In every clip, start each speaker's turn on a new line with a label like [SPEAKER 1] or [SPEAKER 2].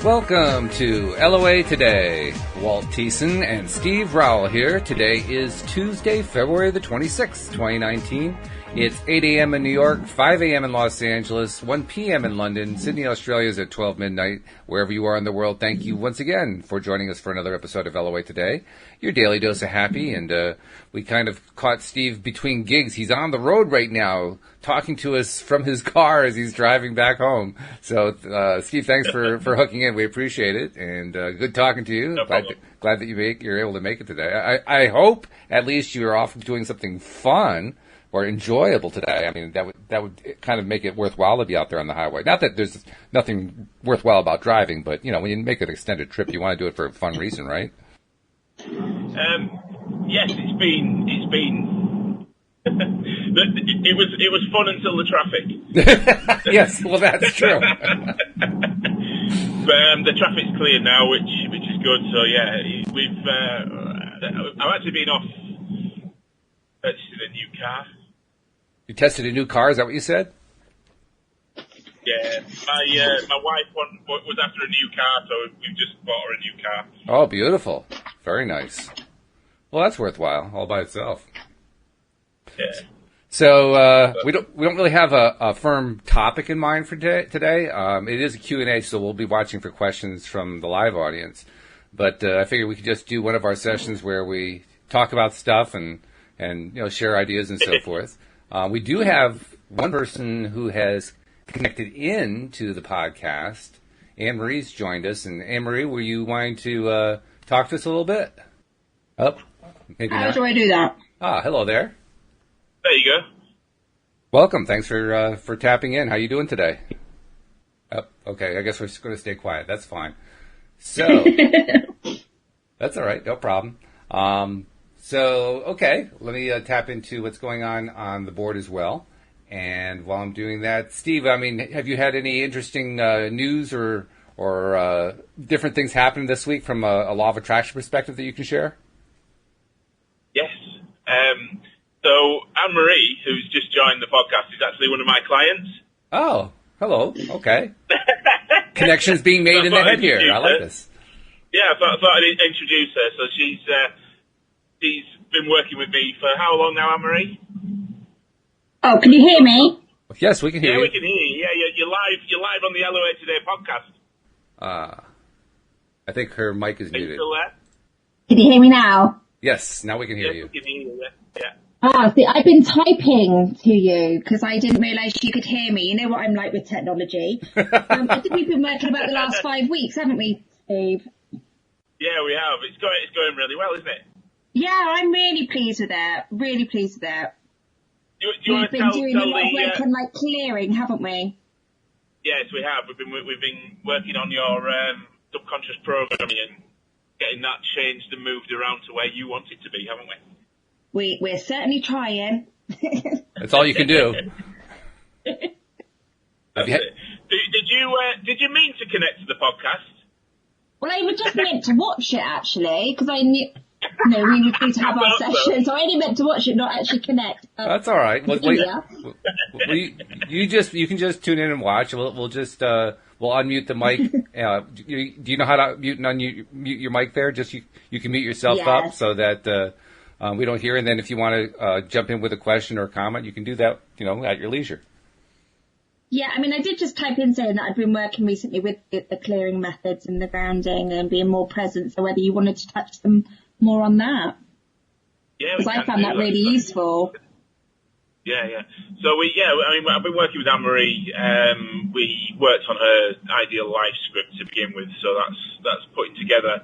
[SPEAKER 1] Welcome to LOA Today. Walt Thiessen and Steve Rowell here. Today is Tuesday, February the 26th, 2019. It's 8 a.m. in New York, 5 a.m. in Los Angeles, 1 p.m. in London. Sydney, Australia is at 12 midnight. Wherever you are in the world, thank you once again for joining us for another episode of LOA Today, your daily dose of happy. And we kind of caught Steve between gigs. He's on the road right now, talking to us from his car as he's driving back home. So, Steve, thanks for hooking in. We appreciate it. And good talking to you.
[SPEAKER 2] No problem.
[SPEAKER 1] Glad that you're able to make it today. I hope at least you're off doing something fun or enjoyable today. I mean, that would kind of make it worthwhile to be out there on the highway. Not that there's nothing worthwhile about driving, but, you know, when you make an extended trip, you want to do it for a fun reason, right?
[SPEAKER 2] Yes, it's been it was fun until the traffic.
[SPEAKER 1] Yes, well, that's true.
[SPEAKER 2] But the traffic's clear now, which is good. So yeah, I've actually been off purchasing a new car.
[SPEAKER 1] You tested a new car, is that what you said?
[SPEAKER 2] Yeah, my wife was after a new car, so we've just bought her a new car.
[SPEAKER 1] Oh, beautiful. Very nice. Well, that's worthwhile all by itself.
[SPEAKER 2] Yeah.
[SPEAKER 1] So we don't really have a firm topic in mind for today. It is a Q&A, so we'll be watching for questions from the live audience. But I figured we could just do one of our sessions where we talk about stuff and share ideas and so forth. We do have one person who has connected in to the podcast. Anne-Marie's joined us. And Anne-Marie, were you wanting to talk to us a little bit? Oh, maybe not.
[SPEAKER 3] How do I do that?
[SPEAKER 1] Ah, hello there.
[SPEAKER 2] There you go.
[SPEAKER 1] Welcome. Thanks for tapping in. How you doing today? Oh, okay. I guess we're just going to stay quiet. That's fine. So that's all right. No problem. So, okay, let me tap into what's going on the board as well. And while I'm doing that, Steve, I mean, have you had any interesting news or different things happening this week from a law of attraction perspective that you can share?
[SPEAKER 2] Yes. So Anne-Marie, who's just joined the podcast, is actually one of my clients.
[SPEAKER 1] Oh, hello. Okay. Connections being made in the head here. I like this.
[SPEAKER 2] Yeah, I thought I'd introduce her. So she's been working with me for how long now, Anne-Marie?
[SPEAKER 3] Oh, can you hear me?
[SPEAKER 1] Yes, we can hear you.
[SPEAKER 2] Yeah, we can hear you. Yeah, you're live on the LOA Today podcast.
[SPEAKER 1] I think her mic is
[SPEAKER 2] Are you
[SPEAKER 1] muted.
[SPEAKER 2] still there?
[SPEAKER 3] Can you hear me now?
[SPEAKER 1] Yes, now we can hear
[SPEAKER 2] Yes,
[SPEAKER 1] you.
[SPEAKER 2] we can hear you. Yeah.
[SPEAKER 3] Ah, see, I've been typing to you because I didn't realise you could hear me. You know what I'm like with technology. I think we've been working about the last 5 weeks, haven't we, Steve?
[SPEAKER 2] Yeah, we have. It's going really well, isn't it?
[SPEAKER 3] Yeah, I'm really pleased with it. Really pleased with it.
[SPEAKER 2] Do you want
[SPEAKER 3] We've
[SPEAKER 2] to
[SPEAKER 3] been doing a lot of work
[SPEAKER 2] the?
[SPEAKER 3] on like clearing, haven't we?
[SPEAKER 2] Yes, we have. We've been working on your subconscious programming and getting that changed and moved around to where you want it to be, haven't we?
[SPEAKER 3] We're certainly trying.
[SPEAKER 1] That's all you can do.
[SPEAKER 2] That's it. Did you mean to connect to the podcast?
[SPEAKER 3] Well, I was just meant to watch it actually because I knew. No, we would need to have our session, so I only meant to watch it, not actually connect.
[SPEAKER 1] That's all right. Well,
[SPEAKER 3] Yeah.
[SPEAKER 1] you can just tune in and watch. We'll unmute the mic. Do you know how to mute and unmute your mic there? Just you can mute yourself up
[SPEAKER 3] Yes.
[SPEAKER 1] so that we don't hear. And then if you want to jump in with a question or a comment, you can do that. At your leisure.
[SPEAKER 3] Yeah, I mean, I did just type in saying that I'd been working recently with the clearing methods and the grounding and being more present. So whether you wanted to touch some more on that,
[SPEAKER 2] Yeah,
[SPEAKER 3] because I found that really useful.
[SPEAKER 2] Yeah. So I've been working with Anne-Marie. We worked on her ideal life script to begin with, so that's putting together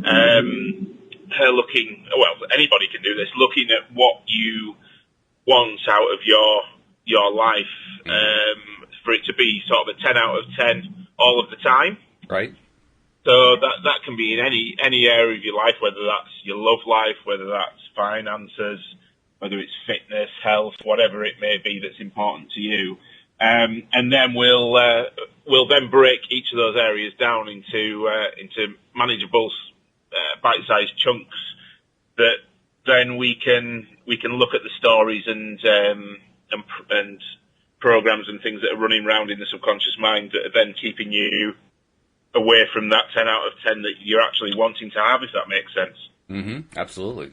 [SPEAKER 2] her looking. Well, anybody can do this. Looking at what you want out of your life, for it to be sort of a 10 out of 10 all of the time.
[SPEAKER 1] Right.
[SPEAKER 2] So that can be in any area of your life, whether that's your love life, whether that's finances, whether it's fitness, health, whatever it may be that's important to you. And then we'll then break each of those areas down into manageable bite-sized chunks that then we can look at the stories and programs and things that are running around in the subconscious mind that are then keeping you away from that 10 out of 10 that you're actually wanting to have, if that makes sense.
[SPEAKER 1] Mm-hmm. Absolutely.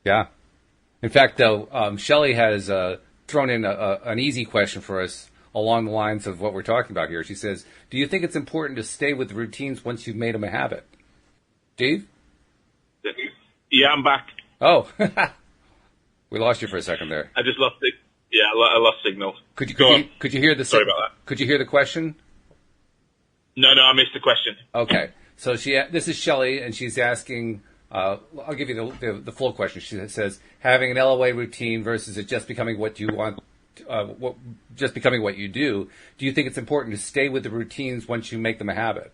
[SPEAKER 1] Yeah. In fact, though, Shelley has thrown in an easy question for us along the lines of what we're talking about here. She says, do you think it's important to stay with the routines once you've made them a habit? Steve?
[SPEAKER 2] Yeah, I'm back.
[SPEAKER 1] Oh, we lost you for a second there.
[SPEAKER 2] I just lost it. Yeah, I lost signal.
[SPEAKER 1] Could you hear the
[SPEAKER 2] Sorry about that.
[SPEAKER 1] Could you hear the question?
[SPEAKER 2] No, I missed the question.
[SPEAKER 1] Okay, so this is Shelley, and she's asking. I'll give you the full question. She says, having an LOA routine versus it just becoming what you want, just becoming what you do. Do you think it's important to stay with the routines once you make them a habit?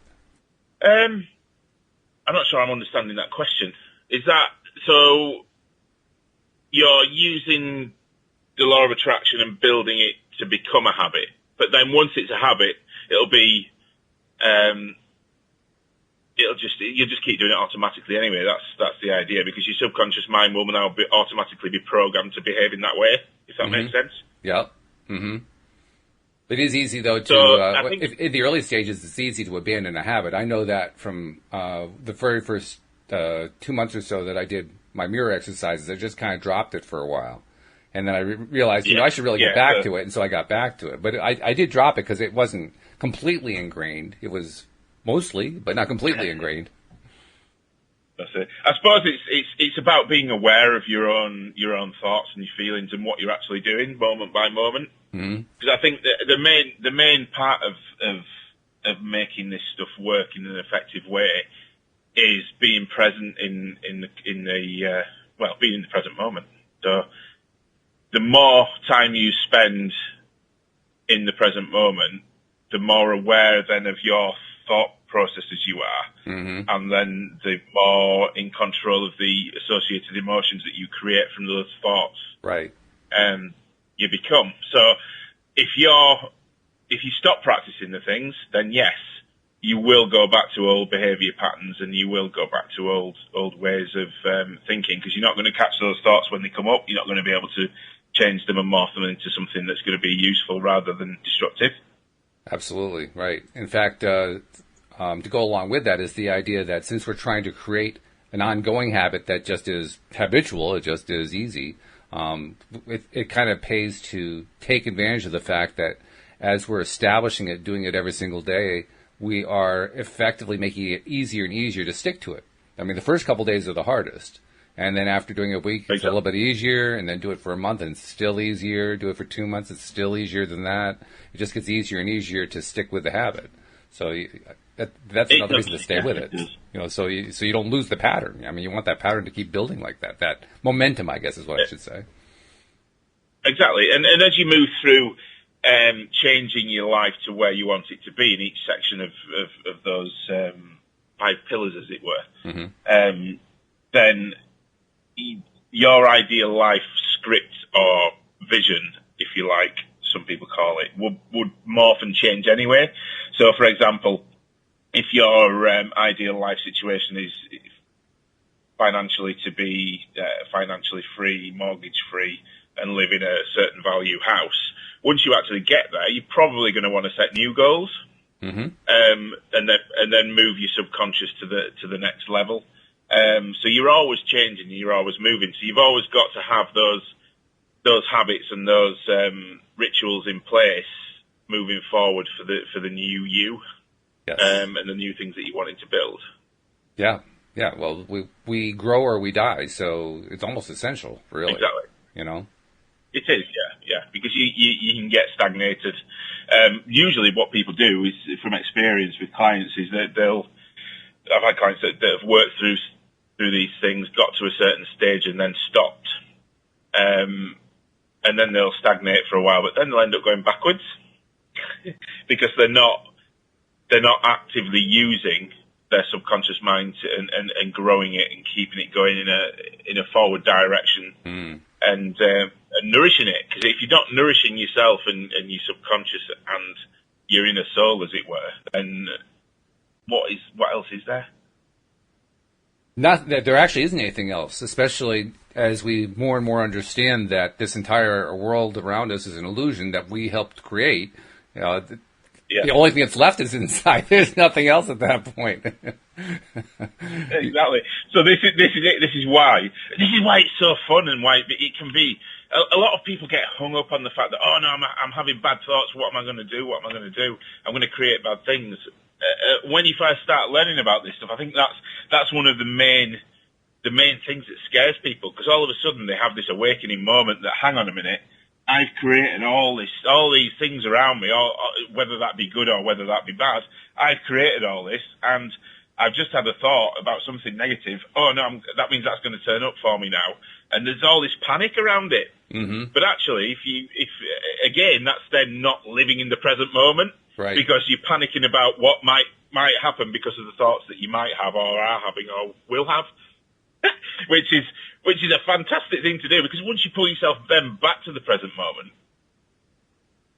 [SPEAKER 2] I'm not sure I'm understanding that question. Is that so? You're using the law of attraction and building it to become a habit, but then once it's a habit, it'll be, you'll just keep doing it automatically anyway. That's the idea, because your subconscious mind will now automatically be programmed to behave in that way, if that makes sense.
[SPEAKER 1] Yeah. Mm-hmm. It is easy, though, to, in the early stages, it's easy to abandon a habit. I know that from the very first 2 months or so that I did my mirror exercises. I just kind of dropped it for a while. And then I realized, I should really get back to it, and so I got back to it. But I did drop it because it wasn't completely ingrained. It was mostly, but not completely ingrained.
[SPEAKER 2] That's it. I suppose it's about being aware of your own thoughts and your feelings and what you're actually doing moment by moment. Because I think the main part of making this stuff work in an effective way is being present in being in the present moment. So the more time you spend in the present moment, the more aware then of your thought processes you are, and then the more in control of the associated emotions that you create from those thoughts,
[SPEAKER 1] right?
[SPEAKER 2] You become. So if you stop practicing the things, then yes, you will go back to old behaviour patterns, and you will go back to old ways of thinking, because you're not going to catch those thoughts when they come up. You're not going to be able to change them and morph them into something that's going to be useful rather than destructive.
[SPEAKER 1] Absolutely, right. In fact, to go along with that is the idea that since we're trying to create an ongoing habit that just is habitual, it just is easy, it kind of pays to take advantage of the fact that as we're establishing it, doing it every single day, we are effectively making it easier and easier to stick to it. I mean, the first couple of days are the hardest. And then after doing it a week, it's a little bit easier, and then do it for a month, and it's still easier. Do it for 2 months, it's still easier than that. It just gets easier and easier to stick with the habit. So that's another reason to stay with it. So you don't lose the pattern. I mean, you want that pattern to keep building like that. That momentum, I guess, is what I should say.
[SPEAKER 2] Exactly. And as you move through changing your life to where you want it to be in each section of those 5 pillars, as it were, then your ideal life script or vision, if you like, some people call it, would morph and change anyway. So, for example, if your ideal life situation is financially to be financially free, mortgage free, and live in a certain value house, once you actually get there, you're probably going to want to set new goals, and then move your subconscious to the next level. So you're always changing, you're always moving. So you've always got to have those habits and those rituals in place moving forward for the new you, and the new things that you're wanting to build. Yeah.
[SPEAKER 1] Well, we grow or we die, so it's almost essential, really.
[SPEAKER 2] Exactly. It is, yeah, because you can get stagnated. Usually, what people do is, from experience with clients, is that I've had clients that have worked through these things, got to a certain stage, and then stopped. And then they'll stagnate for a while, but then they'll end up going backwards because they're not actively using their subconscious mind and growing it and keeping it going in a forward direction and nourishing it. Because if you're not nourishing yourself and your subconscious and your inner soul, as it were, then what else is there?
[SPEAKER 1] Not that there actually isn't anything else, especially as we more and more understand that this entire world around us is an illusion that we helped create.
[SPEAKER 2] Yeah.
[SPEAKER 1] The only thing that's left is inside. There's nothing else at that point.
[SPEAKER 2] Exactly. So this is it. This is why it's so fun, and why it can be. A lot of people get hung up on the fact that, oh no, I'm having bad thoughts. What am I going to do? What am I going to do? I'm going to create bad things. When you first start learning about this stuff, I think that's one of the main things that scares people, because all of a sudden they have this awakening moment that, hang on a minute, I've created all these things around me, or whether that be good or whether that be bad. I've created all this, and I've just had a thought about something negative. Oh no, that means that's going to turn up for me now, and there's all this panic around it.
[SPEAKER 1] Mm-hmm.
[SPEAKER 2] But actually, if again, that's then not living in the present moment,
[SPEAKER 1] right?
[SPEAKER 2] Because you're panicking about what might happen because of the thoughts that you might have, or are having, or will have, which is a fantastic thing to do, because once you pull yourself then back to the present moment,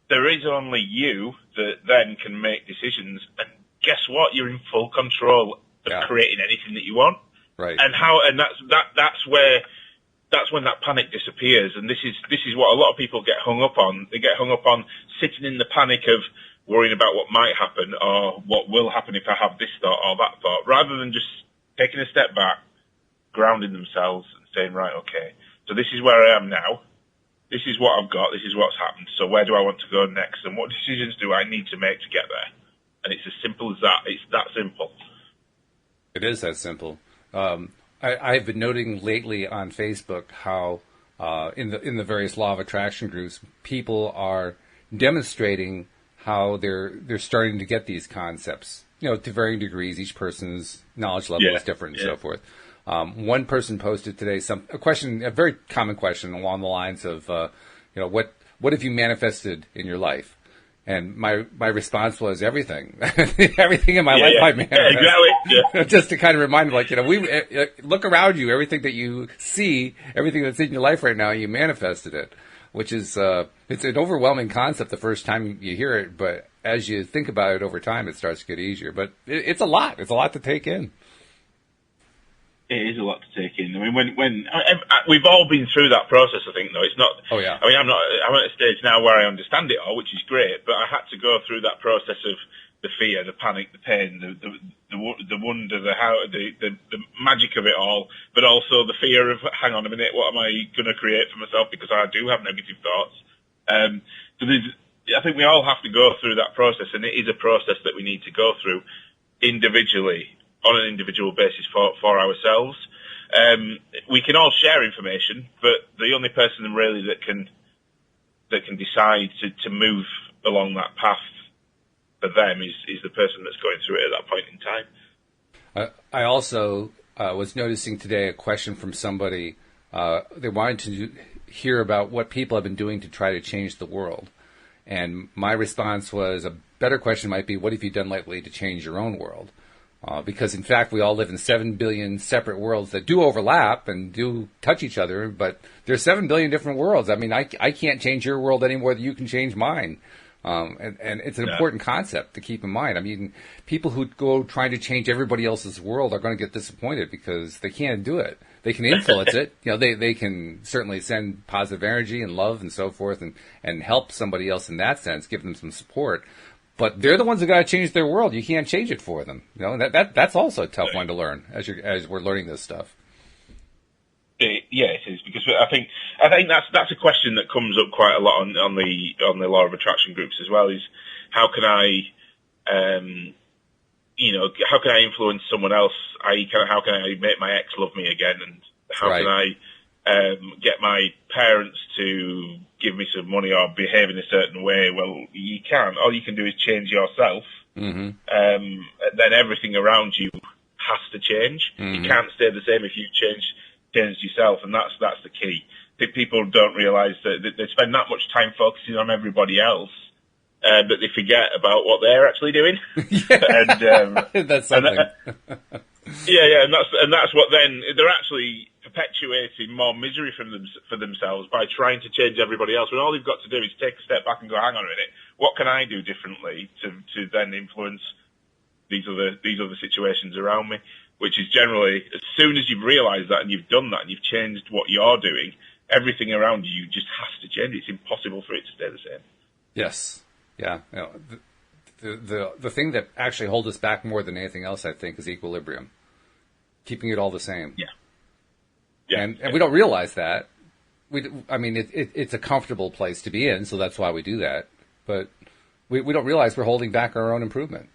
[SPEAKER 2] there is only you that then can make decisions, and guess what? You're in full control of creating anything that you want.
[SPEAKER 1] Right.
[SPEAKER 2] And that's when that panic disappears. And this is what a lot of people get hung up on. They get hung up on sitting in the panic of worrying about what might happen, or what will happen if I have this thought or that thought, rather than just taking a step back, grounding themselves and saying, right, okay, so this is where I am now. This is what I've got. This is what's happened. So where do I want to go next? And what decisions do I need to make to get there? And it's as simple as that. It's that simple.
[SPEAKER 1] It is that simple. I've been noting lately on Facebook how in the various law of attraction groups, people are demonstrating how they're starting to get these concepts. To varying degrees. Each person's knowledge level is different and so forth. One person posted today a very common question along the lines of, what have you manifested in your life? And my response was everything. Everything in my life I manifest.
[SPEAKER 2] Yeah, exactly. Yeah.
[SPEAKER 1] Just to kind of remind them, we look around you, everything that you see, everything that's in your life right now, you manifested it, which is it's an overwhelming concept the first time you hear it, but as you think about it over time, it starts to get easier. But it's a lot. It's a lot to take in.
[SPEAKER 2] It is a lot to take in. I mean, when we've all been through that process, I think. Though it's not.
[SPEAKER 1] Oh yeah.
[SPEAKER 2] I mean, I'm at a stage now where I understand it all, which is great. But I had to go through that process of the fear, the panic, the pain, the wonder, the magic of it all, but also the fear of, hang on a minute, what am I going to create for myself? Because I do have negative thoughts. So I think we all have to go through that process, and it is a process that we need to go through individually, on an individual basis for ourselves. We can all share information, but the only person really that can decide to move along that path for them is the person that's going through it at that point in time.
[SPEAKER 1] I also was noticing today a question from somebody. They wanted to hear about what people have been doing to try to change the world. And my response was, a better question might be, what have you done lately to change your own world? Because, in fact, we all live in 7 billion separate worlds that do overlap and do touch each other, but there's 7 billion different worlds. I mean, I can't change your world any more than you can change mine. And it's an important concept to keep in mind. I mean, people who go trying to change everybody else's world are going to get disappointed because they can't do it. They can influence it. They can certainly send positive energy and love and so forth and help somebody else in that sense, give them some support. But they're the ones that got to change their world. You can't change it for them. That's also a tough one to learn as we're learning this stuff.
[SPEAKER 2] Yeah, it is, because I think that's a question that comes up quite a lot on the law of attraction groups as well. Is how can I, how can I influence someone else? How can I make my ex love me again? And how can I get my parents to give me some money or behave in a certain way? Well, you can't. All you can do is change yourself. Mm-hmm. Then everything around you has to change. Mm-hmm. You can't stay the same if you change yourself, and that's the key. I think people don't realise that they spend that much time focusing on everybody else, but they forget about what they're actually doing. And
[SPEAKER 1] that's something.
[SPEAKER 2] And that's what then they're actually perpetuating more misery for themselves by trying to change everybody else. When all they've got to do is take a step back and go, hang on a minute, what can I do differently to then influence these other situations around me? Which is generally, as soon as you've realised that and you've done that and you've changed what you're doing, everything around you just has to change. It's impossible for it to stay the same.
[SPEAKER 1] Yes. Yeah. the thing that actually holds us back more than anything else, I think, is equilibrium. Keeping it all the same.
[SPEAKER 2] Yeah. Yeah.
[SPEAKER 1] And we don't realize that. It's a comfortable place to be in, so that's why we do that. But we don't realize we're holding back our own improvement.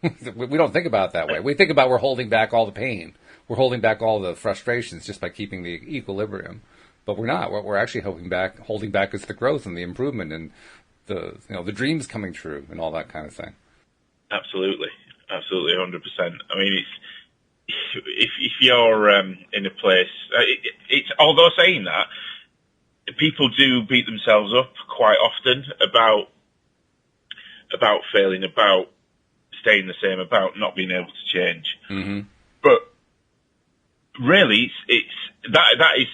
[SPEAKER 1] We don't think about it that way. We think about we're holding back all the pain. We're holding back all the frustrations just by keeping the equilibrium. But we're not. What we're actually holding back is the growth and the improvement and the dreams coming true and all that kind of thing.
[SPEAKER 2] Absolutely. Absolutely, 100%. I mean, if you're in a place, it's although saying that, people do beat themselves up quite often about failing, about staying the same, about not being able to change.
[SPEAKER 1] Mm-hmm.
[SPEAKER 2] But really, that is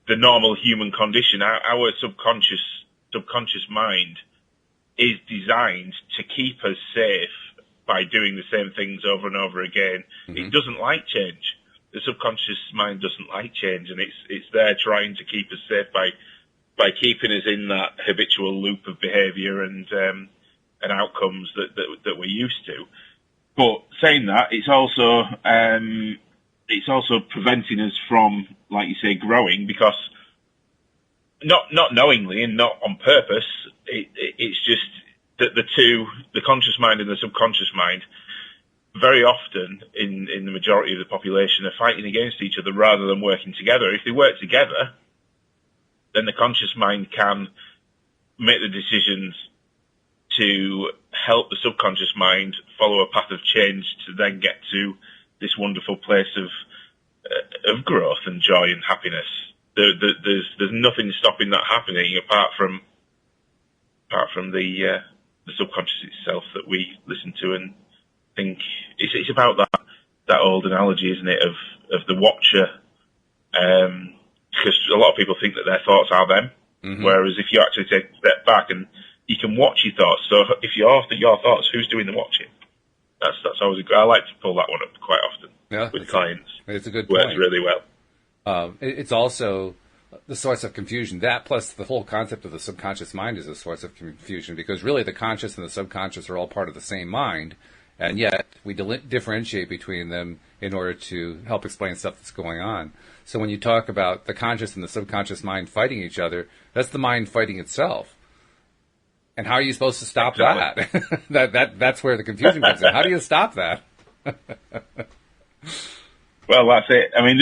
[SPEAKER 2] the normal human condition. Our subconscious mind is designed to keep us safe by doing the same things over and over again.
[SPEAKER 1] Mm-hmm.
[SPEAKER 2] It doesn't like change. The subconscious mind doesn't like change, and it's there trying to keep us safe by keeping us in that habitual loop of behaviour and outcomes that we're used to. But saying that, it's also preventing us from, like you say, growing, because not knowingly and not on purpose. It's just that the conscious mind and the subconscious mind, very often in the majority of the population, are fighting against each other rather than working together. If they work together, then the conscious mind can make the decisions to help the subconscious mind follow a path of change to then get to this wonderful place of growth and joy and happiness. There's nothing stopping that happening apart from the subconscious itself that we listen to and think. It's about that old analogy, isn't it, of the watcher, because a lot of people think that their thoughts are them,
[SPEAKER 1] mm-hmm.
[SPEAKER 2] whereas if you actually take a step back and you can watch your thoughts, so if you're after your thoughts, who's doing the watching? That's always I like to pull that one up quite often with clients.
[SPEAKER 1] It's a good
[SPEAKER 2] point.
[SPEAKER 1] Works
[SPEAKER 2] really well.
[SPEAKER 1] It's also the source of confusion. That plus the whole concept of the subconscious mind is a source of confusion, because really the conscious and the subconscious are all part of the same mind, and yet we differentiate between them in order to help explain stuff that's going on. So when you talk about the conscious and the subconscious mind fighting each other, that's the mind fighting itself. And how are you supposed to stop that? That's where the confusion comes in. How do you stop that?
[SPEAKER 2] Well, that's it. I mean,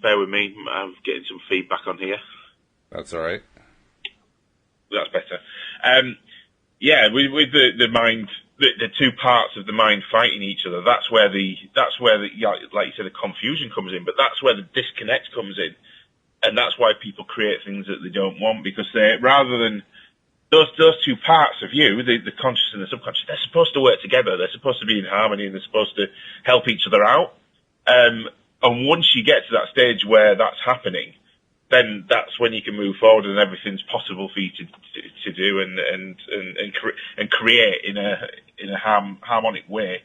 [SPEAKER 2] bear with me. I'm getting some feedback on here.
[SPEAKER 1] That's all right.
[SPEAKER 2] That's better. With the mind, the two parts of the mind fighting each other. That's where the like you said, the confusion comes in. But that's where the disconnect comes in. And that's why people create things that they don't want, because rather than those two parts of you, the conscious and the subconscious, they're supposed to work together. They're supposed to be in harmony, and they're supposed to help each other out. And once you get to that stage where that's happening, then that's when you can move forward and everything's possible for you to do and create in a harmonic way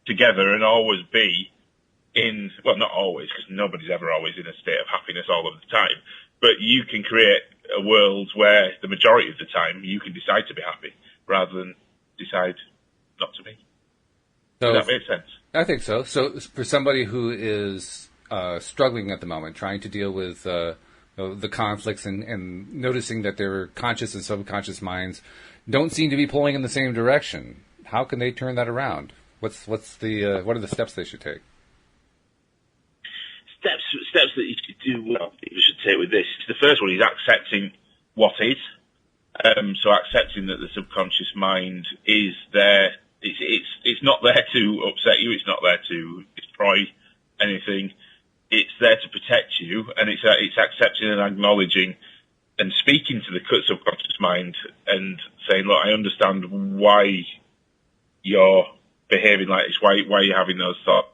[SPEAKER 2] together, and always be not always, because nobody's ever always in a state of happiness all of the time, but you can create a world where the majority of the time you can decide to be happy rather than decide not to be.
[SPEAKER 1] So,
[SPEAKER 2] does that make sense?
[SPEAKER 1] I think so. So for somebody who is struggling at the moment, trying to deal with the conflicts and noticing that their conscious and subconscious minds don't seem to be pulling in the same direction, how can they turn that around? What are the steps they should take?
[SPEAKER 2] Steps that you should do, you should take with this. The first one is accepting what is. So accepting that the subconscious mind is there. It's not there to upset you. It's not there to destroy anything. It's there to protect you, and it's accepting and acknowledging and speaking to the subconscious mind and saying, look, I understand why you're behaving like this, why you're having those thoughts.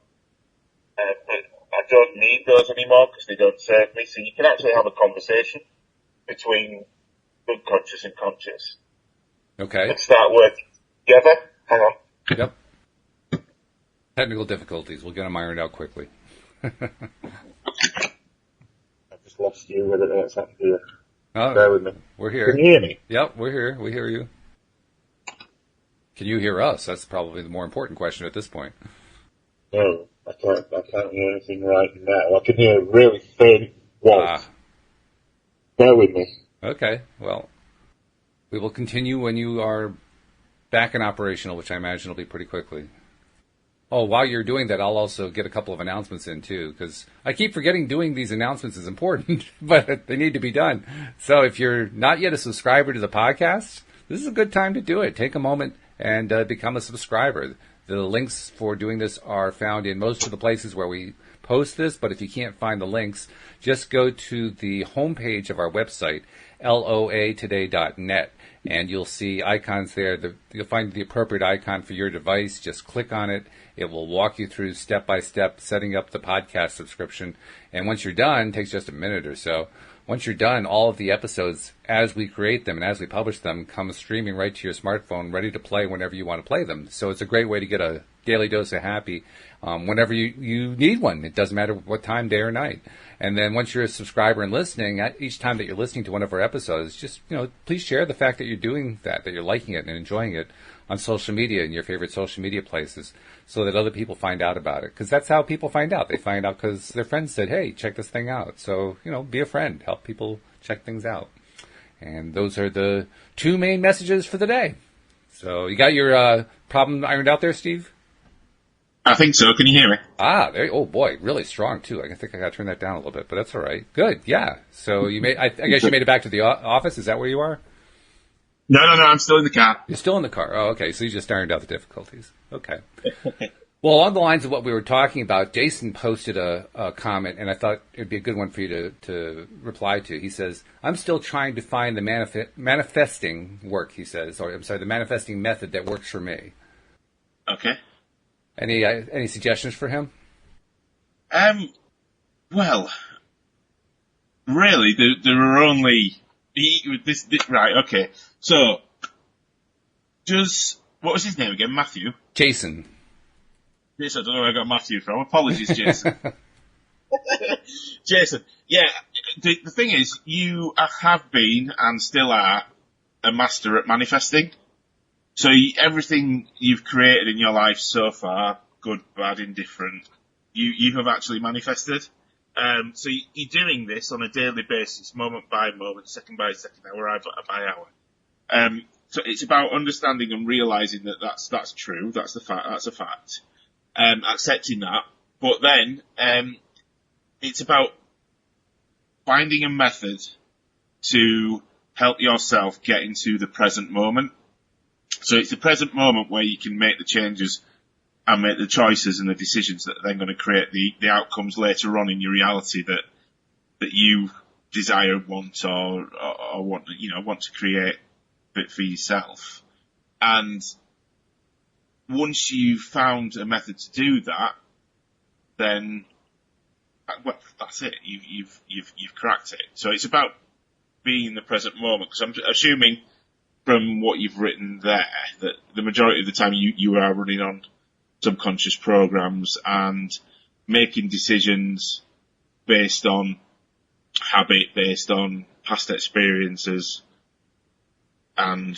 [SPEAKER 2] I don't need those anymore because they don't serve me. So you can actually have a conversation between subconscious and conscious.
[SPEAKER 1] Okay.
[SPEAKER 2] And start working together. Hang on.
[SPEAKER 1] Yep. Technical difficulties. We'll get them ironed out quickly.
[SPEAKER 2] I've just lost you with it. Here.
[SPEAKER 1] Oh,
[SPEAKER 2] bear with me.
[SPEAKER 1] We're here.
[SPEAKER 2] Can you hear me?
[SPEAKER 1] Yep, we're here. We hear you. Can you hear us? That's probably the more important question at this point.
[SPEAKER 2] No, I can't hear anything right now. I can hear a really faint Walt. Bear with me.
[SPEAKER 1] Okay, well, we will continue when you are back and operational, which I imagine will be pretty quickly. Oh, while you're doing that, I'll also get a couple of announcements in, too, because I keep forgetting doing these announcements is important, but they need to be done. So if you're not yet a subscriber to the podcast, this is a good time to do it. Take a moment and become a subscriber. The links for doing this are found in most of the places where we post this, but if you can't find the links, just go to the homepage of our website, loatoday.net, and you'll see icons there. You'll find the appropriate icon for your device. Just click on it. It will walk you through step-by-step setting up the podcast subscription. And once you're done, it takes just a minute or so. Once you're done, all of the episodes, as we create them and as we publish them, come streaming right to your smartphone, ready to play whenever you want to play them. So it's a great way to get a daily dose of happy whenever you need one. It doesn't matter what time, day or night. And then once you're a subscriber and listening, each time that you're listening to one of our episodes, just, please share the fact that you're doing that you're liking it and enjoying it on social media in your favorite social media places so that other people find out about it. Because that's how people find out. They find out because their friends said, hey, check this thing out. So, be a friend. Help people check things out. And those are the two main messages for the day. So you got your problem ironed out there, Steve?
[SPEAKER 2] I think so. Can you hear me?
[SPEAKER 1] Oh boy, really strong too. I think I got to turn that down a little bit, but that's all right. Good, yeah. So I guess you made it back to the office. Is that where you are?
[SPEAKER 2] No, I'm still in the car.
[SPEAKER 1] You're still in the car. Oh, okay. So you just ironed out the difficulties. Okay. Well, along the lines of what we were talking about, Jason posted a comment, and I thought it would be a good one for you to reply to. He says, I'm still trying to find the manifesting work, he says, or I'm sorry, the manifesting method that works for me.
[SPEAKER 2] Okay.
[SPEAKER 1] Any suggestions for him?
[SPEAKER 2] Well, really, there are only right. Okay, so what was his name again? Matthew.
[SPEAKER 1] Jason.
[SPEAKER 2] Yes, I don't know where I got Matthew from. Apologies, Jason. Jason. Yeah, the thing is, you have been and still are a master at manifesting. So everything you've created in your life so far, good, bad, indifferent, you have actually manifested. So you're doing this on a daily basis, moment by moment, second by second, hour by hour. So it's about understanding and realizing that that's true. That's a fact. Accepting that. But then, it's about finding a method to help yourself get into the present moment. So it's the present moment where you can make the changes and make the choices and the decisions that are then going to create the outcomes later on in your reality that you desire, want, or want to create it for yourself. And once you've found a method to do that, then that's it. You've cracked it. So it's about being in the present moment. Because I'm assuming from what you've written there that the majority of the time you are running on subconscious programs and making decisions based on habit, based on past experiences, and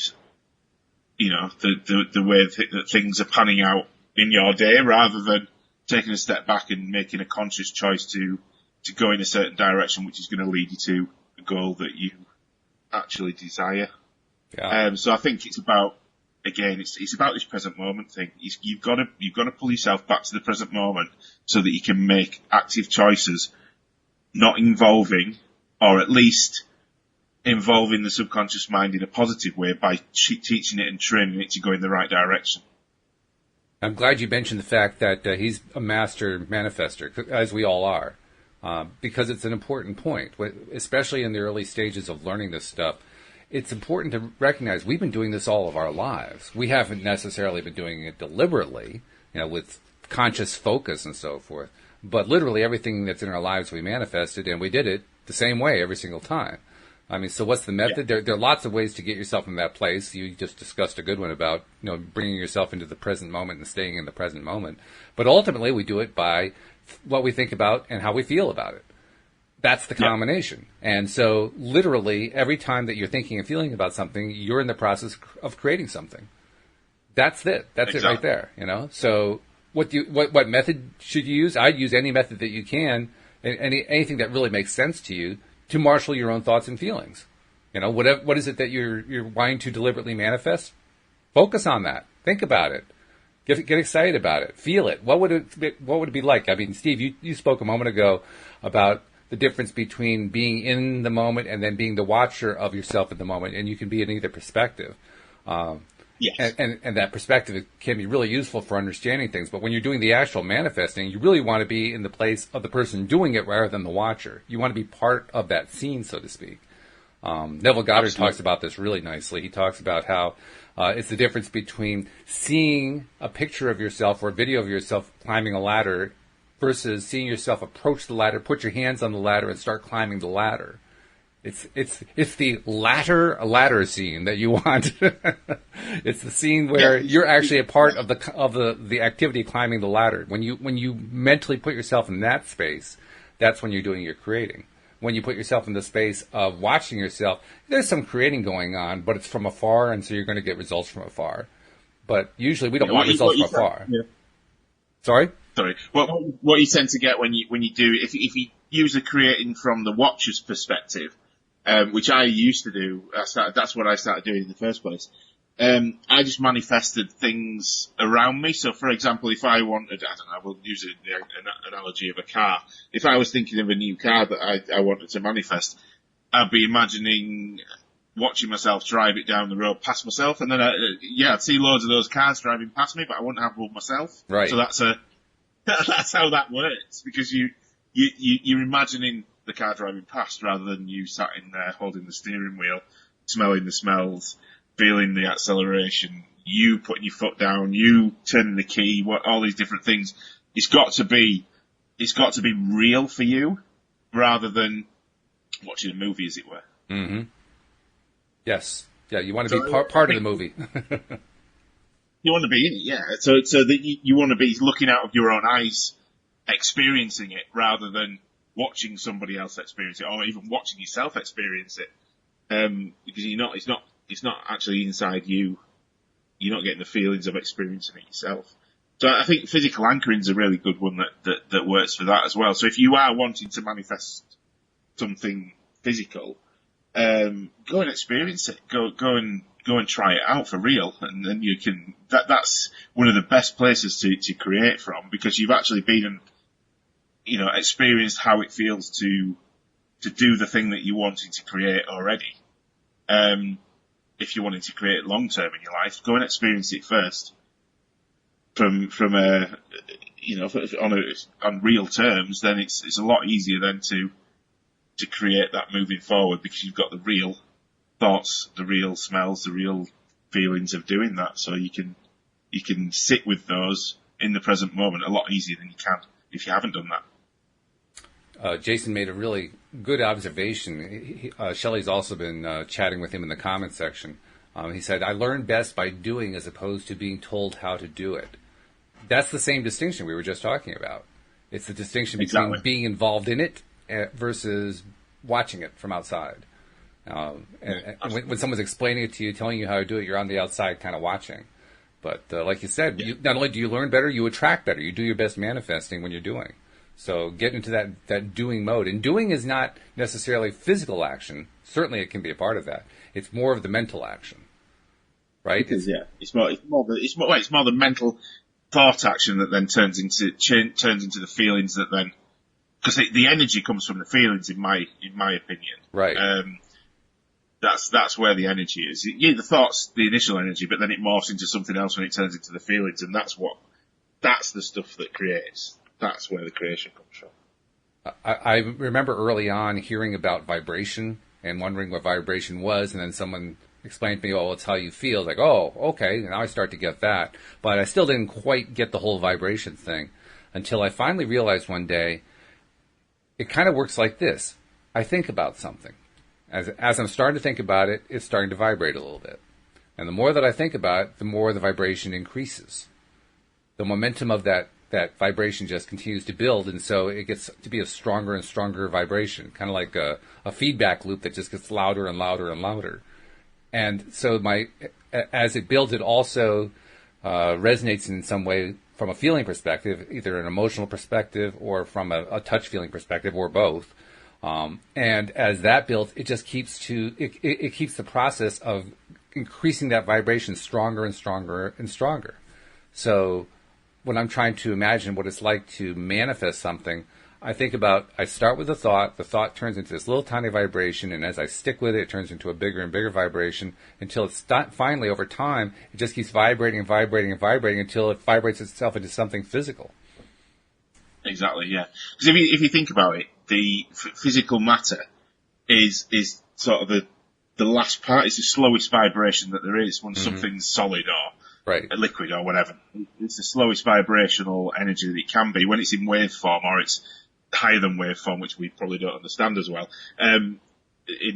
[SPEAKER 2] the way that things are panning out in your day, rather than taking a step back and making a conscious choice to go in a certain direction, which is going to lead you to a goal that you actually desire.
[SPEAKER 1] Yeah.
[SPEAKER 2] So I think it's about, again, it's about this present moment thing. You've got to pull yourself back to the present moment so that you can make active choices, not involving, or at least involving the subconscious mind in a positive way by teaching it and training it to go in the right direction.
[SPEAKER 1] I'm glad you mentioned the fact that he's a master manifester, as we all are, because it's an important point, especially in the early stages of learning this stuff. It's important to recognize we've been doing this all of our lives. We haven't necessarily been doing it deliberately, with conscious focus and so forth. But literally everything that's in our lives we manifested, and we did it the same way every single time. I mean, so what's the method? Yeah. There are lots of ways to get yourself in that place. You just discussed a good one about, bringing yourself into the present moment and staying in the present moment. But ultimately, we do it by what we think about and how we feel about it. That's the combination. Yeah. And so literally every time that you're thinking and feeling about something, you're in the process of creating something. That's it. That's it right there. So what method should you use? I'd use any method that you can, anything that really makes sense to you, to marshal your own thoughts and feelings. What is it that you're wanting to deliberately manifest? Focus on that. Think about it. Get excited about it. Feel it. What would it be like? I mean, Steve, you spoke a moment ago about the difference between being in the moment and then being the watcher of yourself in the moment, and you can be in either perspective.
[SPEAKER 2] Yes.
[SPEAKER 1] And that perspective can be really useful for understanding things. But when you're doing the actual manifesting, you really want to be in the place of the person doing it rather than the watcher. You want to be part of that scene, so to speak. Neville Goddard
[SPEAKER 2] Absolutely.
[SPEAKER 1] talks about this really nicely. He talks about how it's the difference between seeing a picture of yourself or a video of yourself climbing a ladder versus seeing yourself approach the ladder, put your hands on the ladder, and start climbing the ladder. It's the ladder scene that you want. It's the scene where you're actually a part of the activity climbing the ladder. When you mentally put yourself in that space, that's when you're doing your creating. When you put yourself in the space of watching yourself, there's some creating going on, but it's from afar, and so you're going to get results from afar. But usually we don't want results from afar.
[SPEAKER 2] Yeah.
[SPEAKER 1] Sorry?
[SPEAKER 2] What you tend to get when you do, if you use the creating from the watcher's perspective, which I used to do, that's what I started doing in the first place. I just manifested things around me. So, for example, if I wanted, I don't know, we'll use an analogy of a car. If I was thinking of a new car that I wanted to manifest, I'd be imagining watching myself drive it down the road past myself, and then I'd see loads of those cars driving past me, but I wouldn't have one myself.
[SPEAKER 1] Right.
[SPEAKER 2] So that's how that works, because you're imagining the car driving past rather than you sat in there holding the steering wheel, smelling the smells, feeling the acceleration, you putting your foot down, you turning the key, all these different things. It's got to be real for you rather than watching a movie, as it were.
[SPEAKER 1] Mm-hmm. Yes. Yeah, you want to be part of the movie.
[SPEAKER 2] You want to be in it, yeah. So that you want to be looking out of your own eyes, experiencing it rather than watching somebody else experience it, or even watching yourself experience it. Because it's not actually inside you. You're not getting the feelings of experiencing it yourself. So I think physical anchoring is a really good one that works for that as well. So if you are wanting to manifest something physical, go and experience it. Go and try it out for real, and then you can. That's one of the best places to create from, because you've actually been and experienced how it feels to do the thing that you're wanting to create already. If you're wanting to create long term in your life, go and experience it first. From on real terms, then it's a lot easier then to create that moving forward, because you've got the real thoughts, the real smells, the real feelings of doing that. So you can sit with those in the present moment a lot easier than you can if you haven't done that.
[SPEAKER 1] Jason made a really good observation. Shelley's also been chatting with him in the comments section. He said, I learn best by doing as opposed to being told how to do it. That's the same distinction we were just talking about. It's the distinction between being involved in it versus watching it from outside. And when someone's explaining it to you, telling you how to do it, you're on the outside kind of watching. But like you said, not only do you learn better, you attract better. You do your best manifesting when you're doing. So get into that doing mode. And doing is not necessarily physical action. Certainly it can be a part of that. It's more of the mental action. Right?
[SPEAKER 2] It's more the mental thought action that then turns into the feelings that then, because the energy comes from the feelings, in my opinion.
[SPEAKER 1] Right.
[SPEAKER 2] That's where the energy is. The thoughts, the initial energy, but then it morphs into something else when it turns into the feelings, and that's the stuff that creates. That's where the creation comes from.
[SPEAKER 1] I remember early on hearing about vibration and wondering what vibration was, and then someone explained to me, it's how you feel. Like, oh, okay, now I start to get that. But I still didn't quite get the whole vibration thing until I finally realized one day it kind of works like this. I think about something. As I'm starting to think about it, it's starting to vibrate a little bit. And the more that I think about it, the more the vibration increases. The momentum of that vibration just continues to build, and so it gets to be a stronger and stronger vibration, kind of like a feedback loop that just gets louder and louder and louder. And so as it builds, it also resonates in some way from a feeling perspective, either an emotional perspective or from a touch feeling perspective, or both. And as that builds, it just keeps it keeps the process of increasing that vibration stronger and stronger and stronger. So when I'm trying to imagine what it's like to manifest something, I start with the thought turns into this little tiny vibration, and as I stick with it, it turns into a bigger and bigger vibration until it's finally, over time, it just keeps vibrating and vibrating and vibrating until it vibrates itself into something physical.
[SPEAKER 4] Exactly, yeah. Because if you think about it, the physical matter is sort of the last part, is the slowest vibration that there is when something's solid or a liquid or whatever. It's the slowest vibrational energy that it can be when it's in waveform, or it's higher than waveform, which we probably don't understand as well, in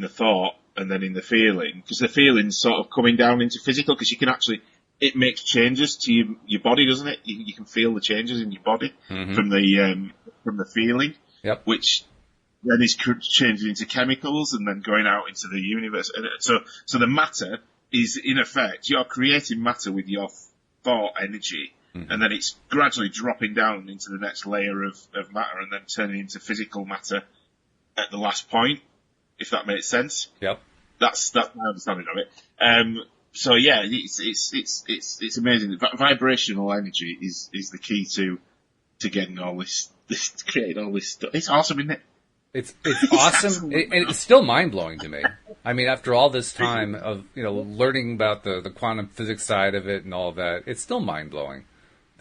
[SPEAKER 4] the thought and then in the feeling, because the feeling's sort of coming down into physical, because you can actually, it makes changes to your body, doesn't it? You can feel the changes in your body from the feeling, which then is changing into chemicals and then going out into the universe. And so the matter is, in effect, you're creating matter with your thought energy, and then it's gradually dropping down into the next layer of matter and then turning into physical matter at the last point, if that makes sense.
[SPEAKER 1] Yep.
[SPEAKER 4] That's my understanding of it. So yeah, it's amazing. Vibrational energy is the key to getting all this creating all this stuff. It's awesome, isn't it?
[SPEAKER 1] It's awesome, and it's still mind-blowing to me. I mean, after all this time of learning about the quantum physics side of it and all of that, it's still mind-blowing.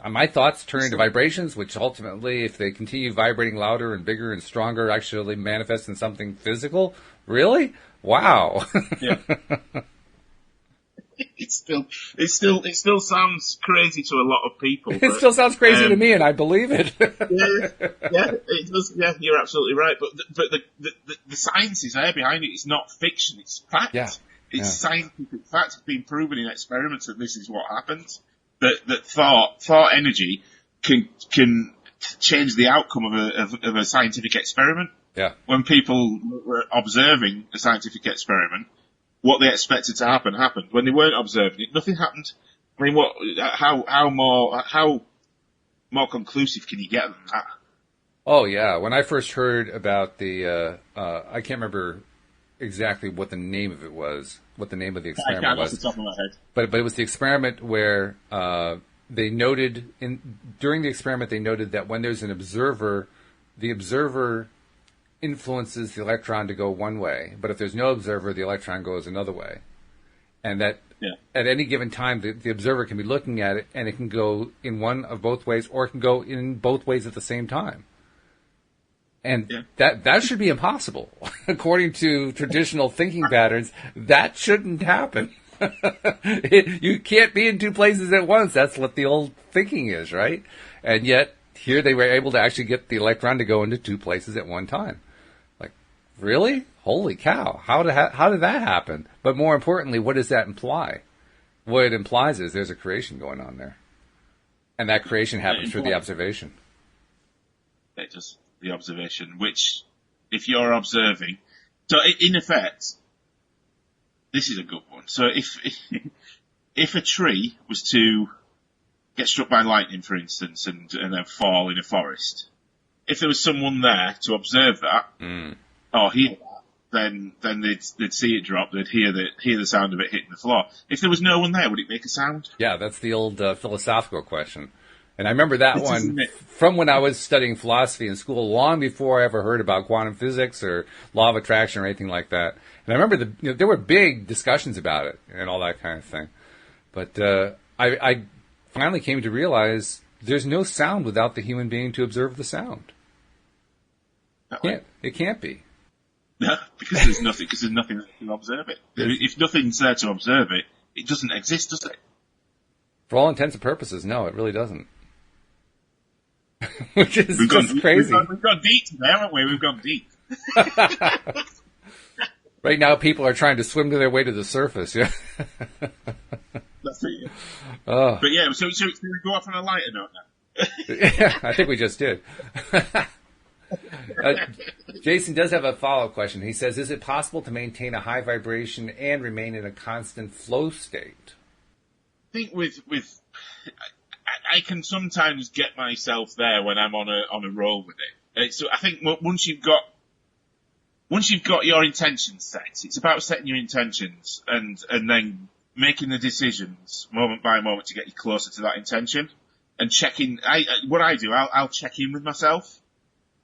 [SPEAKER 1] My thoughts turn into vibrations, which ultimately, if they continue vibrating louder and bigger and stronger, actually manifest in something physical. Really? Wow.
[SPEAKER 4] Yeah. It still sounds crazy to a lot of people.
[SPEAKER 1] It still sounds crazy to me, and I believe it.
[SPEAKER 4] yeah, it does. Yeah, you're absolutely right. But the science is there behind it. It's not fiction. It's fact.
[SPEAKER 1] Yeah.
[SPEAKER 4] It's scientific fact. It's been proven in experiments that this is what happens. That thought energy can change the outcome of a scientific experiment.
[SPEAKER 1] Yeah.
[SPEAKER 4] When people were observing a scientific experiment, what they expected to happen happened. When they weren't observing it, nothing happened. I mean, how more conclusive can you get than that?
[SPEAKER 1] Oh yeah. When I first heard about the, I can't remember exactly what the name of it was, what the name of the experiment was.
[SPEAKER 4] Off the top of my head.
[SPEAKER 1] But it was the experiment where they noted during the experiment they noted that when there's an observer, the observer influences the electron to go one way, but if there's no observer, the electron goes another way. And that at any given time, the observer can be looking at it, and it can go in one of both ways, or it can go in both ways at the same time. And that should be impossible. According to traditional thinking patterns, that shouldn't happen. You can't be in two places at once. That's what the old thinking is, right? And yet, here they were able to actually get the electron to go into two places at one time. Really? Holy cow. How did that happen? But more importantly, what does that imply? What it implies is there's a creation going on there. And that creation happens through the observation.
[SPEAKER 4] It does. The observation, which, if you're observing... So, in effect, this is a good one. So, if a tree was to get struck by lightning, for instance, and then fall in a forest, if there was someone there to observe that... or hear that, then they'd see it drop, they'd hear the sound of it hitting the floor. If there was no one there, would it make a sound?
[SPEAKER 1] Yeah, that's the old philosophical question. And I remember that one from when I was studying philosophy in school, long before I ever heard about quantum physics or law of attraction or anything like that. And I remember there were big discussions about it and all that kind of thing. But I finally came to realize there's no sound without the human being to observe the sound. It can't be.
[SPEAKER 4] No, because there's nothing that can observe it. If nothing's there to observe it, it doesn't exist, does it?
[SPEAKER 1] For all intents and purposes, no, it really doesn't. Which is just crazy.
[SPEAKER 4] We've gone deep today, haven't we? We've gone deep.
[SPEAKER 1] Right now, people are trying to swim their way to the surface. Yeah.
[SPEAKER 4] That's it. Yeah.
[SPEAKER 1] Oh.
[SPEAKER 4] But yeah, so we go off on a lighter note now.
[SPEAKER 1] Yeah, I think we just did. Jason does have a follow-up question. He says, is it possible to maintain a high vibration and remain in a constant flow state?
[SPEAKER 4] think I can sometimes get myself there when I'm on a roll with it. So I think once you've got your intentions set, it's about setting your intentions and then making the decisions moment by moment to get you closer to that intention and checking. I'll check in with myself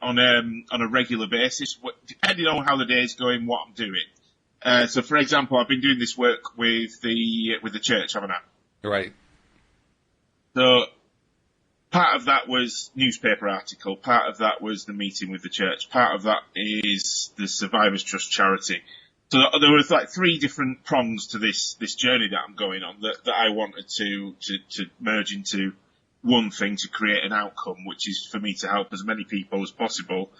[SPEAKER 4] on a regular basis, depending on how the day's going, what I'm doing. So, for example, I've been doing this work with the church, haven't I?
[SPEAKER 1] Right.
[SPEAKER 4] So, part of that was newspaper article. Part of that was the meeting with the church. Part of that is the Survivors Trust charity. So there were like 3 different prongs to this journey that I'm going on that I wanted to merge into one thing to create an outcome, which is for me to help as many people as possible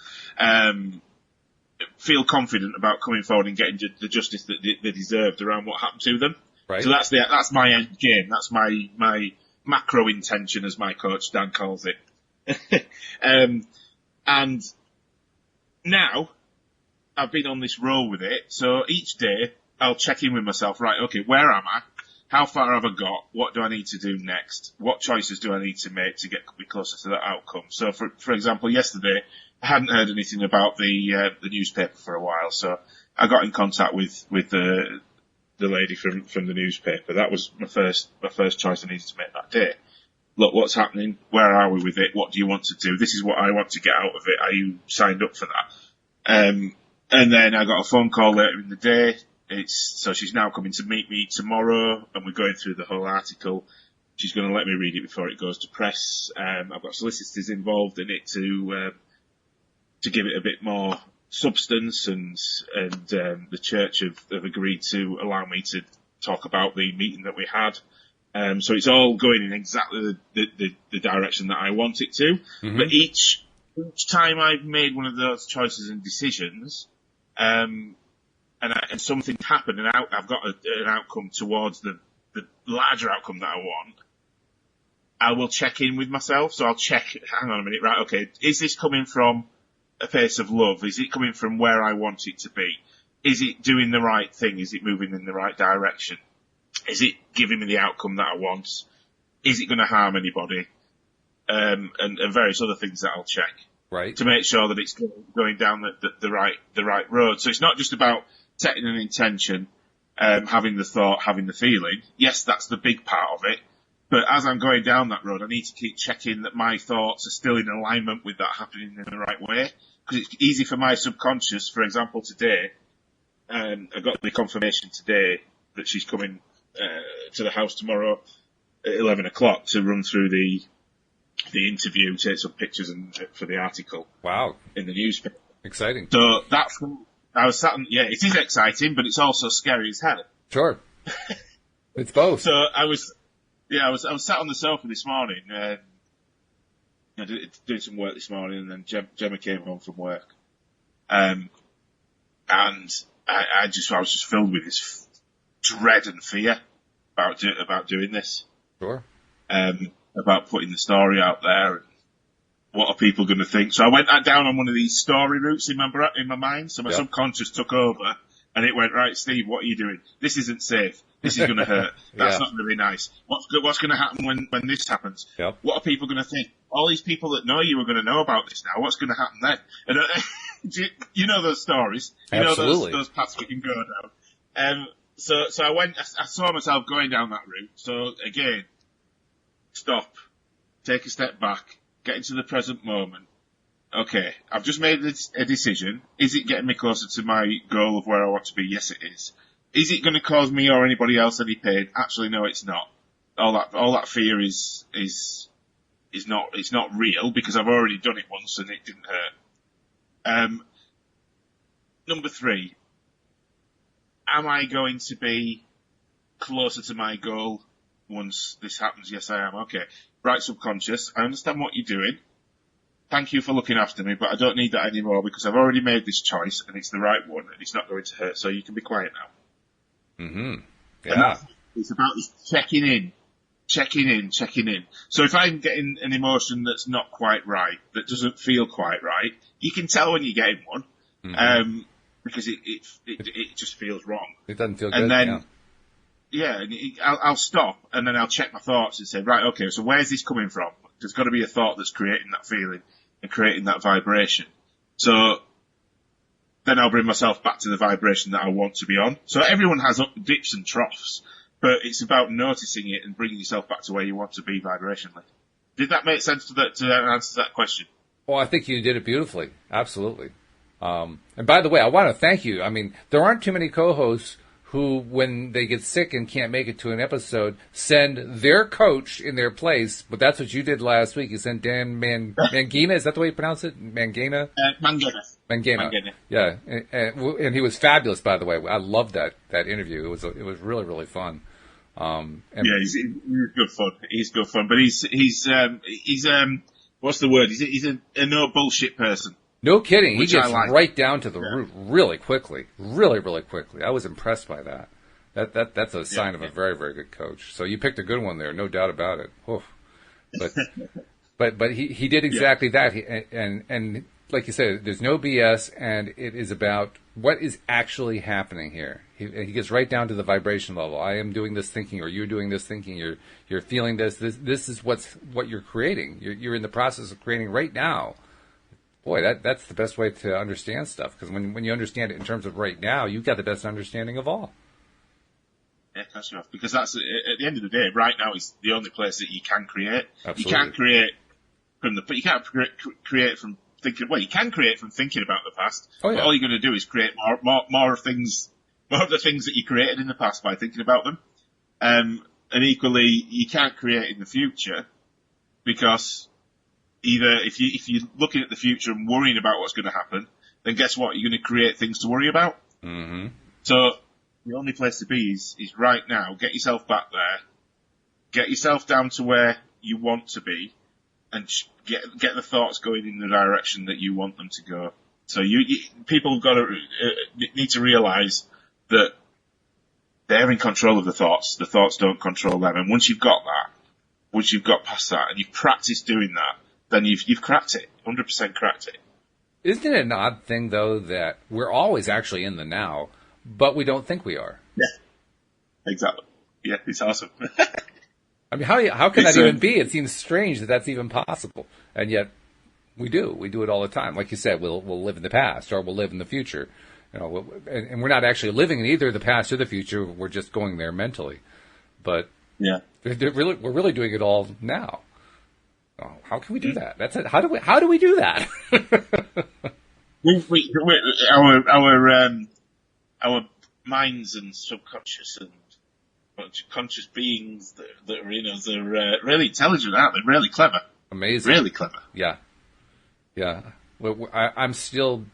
[SPEAKER 4] feel confident about coming forward and getting the justice that they deserved around what happened to them.
[SPEAKER 1] Right.
[SPEAKER 4] So that's my end game. That's my macro intention, as my coach Dan calls it. And now I've been on this roll with it. So each day I'll check in with myself. Right, okay, where am I? How far have I got? What do I need to do next? What choices do I need to make to get me closer to that outcome? So, for example, yesterday I hadn't heard anything about the newspaper for a while, so I got in contact with the lady from the newspaper. That was my first choice I needed to make that day. Look, what's happening? Where are we with it? What do you want to do? This is what I want to get out of it. Are you signed up for that? And then I got a phone call later in the day. So she's now coming to meet me tomorrow, and we're going through the whole article. She's going to let me read it before it goes to press. I've got solicitors involved in it to give it a bit more substance, and the church have agreed to allow me to talk about the meeting that we had. So it's all going in exactly the direction that I want it to. Mm-hmm. But each time I've made one of those choices and decisions, and something happened, and I've got an outcome towards the larger outcome that I want, I will check in with myself. So I'll check, hang on a minute, right, okay, is this coming from a place of love? Is it coming from where I want it to be? Is it doing the right thing? Is it moving in the right direction? Is it giving me the outcome that I want? Is it going to harm anybody? And various other things that I'll check. Right. To make sure that it's going down the right road. So it's not just about setting an intention, having the thought, having the feeling. Yes, that's the big part of it. But as I'm going down that road, I need to keep checking that my thoughts are still in alignment with that happening in the right way. Because it's easy for my subconscious. For example, today, I got the confirmation today that she's coming to the house tomorrow at 11 o'clock to run through the interview, take some pictures for the article.
[SPEAKER 1] Wow.
[SPEAKER 4] In the newspaper.
[SPEAKER 1] Exciting.
[SPEAKER 4] So I was sat it is exciting, but it's also scary as hell.
[SPEAKER 1] Sure. It's both.
[SPEAKER 4] So I was sat on the sofa this morning, doing some work this morning, and then Gemma came home from work. And I was just filled with this dread and fear about doing this.
[SPEAKER 1] Sure.
[SPEAKER 4] About putting the story out there, and what are people going to think? So I went down on one of these story routes in my mind. So my subconscious took over, and it went, right, Steve, what are you doing? This isn't safe. This is going to hurt. That's not really nice. What's going to happen when this happens? Yep. What are people going to think? All these people that know you are going to know about this now. What's going to happen then? And you know those stories. You
[SPEAKER 1] Absolutely.
[SPEAKER 4] know those paths we can go down. So I saw myself going down that route. So again, stop, take a step back, get into the present moment. Okay, I've just made a decision. Is it getting me closer to my goal of where I want to be? Yes, it is. Is it going to cause me or anybody else any pain? Actually, no, it's not. All that fear is not real, because I've already done it once and it didn't hurt. Number 3, am I going to be closer to my goal once this happens? Yes, I am. Okay. Right, subconscious, I understand what you're doing. Thank you for looking after me, but I don't need that anymore, because I've already made this choice and it's the right one and it's not going to hurt, so you can be quiet now.
[SPEAKER 1] Mm-hmm. Yeah.
[SPEAKER 4] It's about checking in. So if I'm getting an emotion that's not quite right, that doesn't feel quite right, you can tell when you're getting one, because it just feels wrong.
[SPEAKER 1] It doesn't feel good.
[SPEAKER 4] And then, I'll stop and then I'll check my thoughts and say, right, okay, so where's this coming from? There's got to be a thought that's creating that feeling and creating that vibration. So then I'll bring myself back to the vibration that I want to be on. So everyone has dips and troughs, but it's about noticing it and bringing yourself back to where you want to be vibrationally. Did that make sense to answer that question?
[SPEAKER 1] Well, I think you did it beautifully. Absolutely. And by the way, I want to thank you. I mean, there aren't too many co-hosts who, when they get sick and can't make it to an episode, send their coach in their place. But that's what you did last week. You sent Dan Mangina. Is that the way you pronounce it? Mangina? Mangina. Yeah. And he was fabulous, by the way. I loved that interview. It was really, really fun.
[SPEAKER 4] He's good fun. He's good fun. But he's what's the word? He's a no bullshit person.
[SPEAKER 1] No kidding. He gets right down to the root really quickly. Really, really quickly. I was impressed by that. That's a sign of a very, very good coach. So you picked a good one there, no doubt about it. Oof. But he did exactly that. And like you said, there's no BS, and it is about what is actually happening here. He gets right down to the vibration level. I am doing this thinking, or you're doing this thinking. You're feeling this. This is what you're creating. You're in the process of creating right now. Boy, that's the best way to understand stuff, because when you understand it in terms of right now, you've got the best understanding of all.
[SPEAKER 4] Yeah, that's right. Because that's at the end of the day, right now is the only place that you can create.
[SPEAKER 1] Absolutely.
[SPEAKER 4] You can't create from thinking. Well, you can create from thinking about the past.
[SPEAKER 1] Oh, yeah.
[SPEAKER 4] But all you're going to do is create more of the things that you created in the past by thinking about them. And equally, you can't create in the future, because either if you're looking at the future and worrying about what's going to happen, then guess what? You're going to create things to worry about.
[SPEAKER 1] Mm-hmm.
[SPEAKER 4] So the only place to be is right now. Get yourself back there. Get yourself down to where you want to be, and get the thoughts going in the direction that you want them to go. So people have got to need to realise that they're in control of the thoughts. The thoughts don't control them. And once you've got past that, and you've practiced doing that, then you've cracked it. 100% cracked it.
[SPEAKER 1] Isn't it an odd thing, though, that we're always actually in the now, but we don't think we are?
[SPEAKER 4] Yeah, exactly. Yeah, it's awesome.
[SPEAKER 1] I mean, how can that even be? It seems strange that that's even possible, and yet we do. We do it all the time. Like you said, we'll live in the past, or we'll live in the future. You know, and we're not actually living in either the past or the future. We're just going there mentally. But
[SPEAKER 4] yeah,
[SPEAKER 1] we're really doing it all now. Oh, how can we do that? That's it. How do we do that?
[SPEAKER 4] Our minds and subconscious and conscious beings that are in us are really intelligent, aren't they? Really clever.
[SPEAKER 1] Amazing.
[SPEAKER 4] Really clever.
[SPEAKER 1] Yeah. Well, I'm still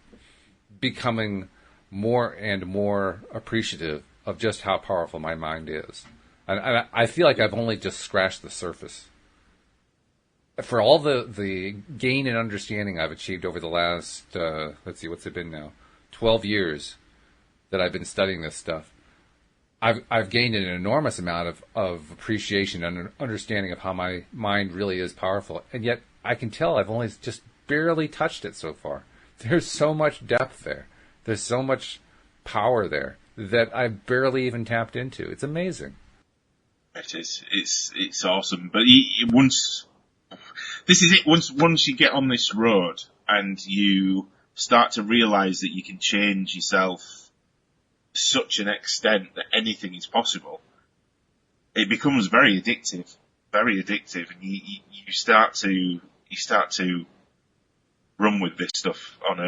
[SPEAKER 1] becoming more and more appreciative of just how powerful my mind is. And I feel like I've only just scratched the surface. For all the gain and understanding I've achieved over the last, let's see, what's it been now? 12 years that I've been studying this stuff. I've gained an enormous amount of appreciation and understanding of how my mind really is powerful. And yet I can tell I've only just barely touched it so far. There's so much depth there. There's so much power there that I've barely even tapped into. It's amazing.
[SPEAKER 4] It is. It's awesome. But once you get on this road and you start to realise that you can change yourself to such an extent that anything is possible, it becomes very addictive, and you start to run with this stuff on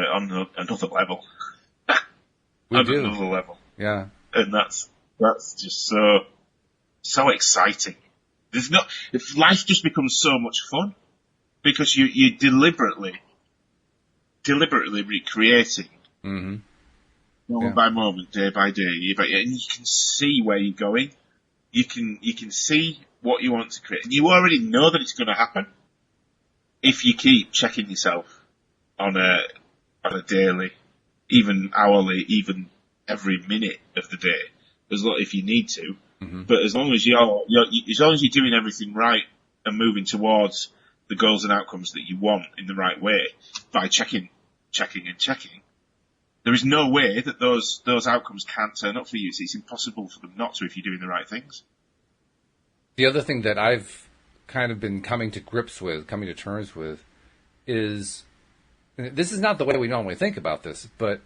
[SPEAKER 4] another level. Another level.
[SPEAKER 1] Yeah.
[SPEAKER 4] And that's just so exciting. Life just becomes so much fun because you're deliberately recreating, moment by moment, day by day, and you can see where you're going. You can see what you want to create, and you already know that it's going to happen if you keep checking yourself on a daily, even hourly, even every minute of the day, if you need to. Mm-hmm. But as long as you're doing everything right and moving towards the goals and outcomes that you want in the right way by checking, there is no way that those outcomes can't turn up for you. It's impossible for them not to if you're doing the right things.
[SPEAKER 1] The other thing that I've kind of been coming to terms with, is, this is not the way we normally think about this, but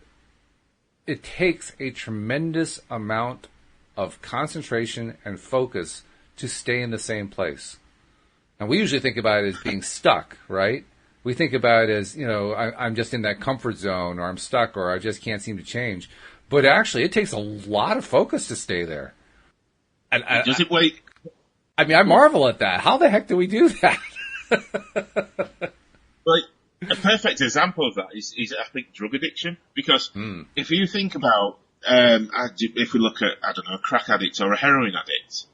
[SPEAKER 1] it takes a tremendous amount of concentration and focus to stay in the same place. And we usually think about it as being stuck, right? We think about it as, I'm just in that comfort zone, or I'm stuck, or I just can't seem to change. But actually, it takes a lot of focus to stay there. And
[SPEAKER 4] does it wait?
[SPEAKER 1] I mean, I marvel at that. How the heck do we do that?
[SPEAKER 4] Like, a perfect example of that is I think, drug addiction. Because if you think about, if we look at, I don't know, a crack addict or a heroin addict,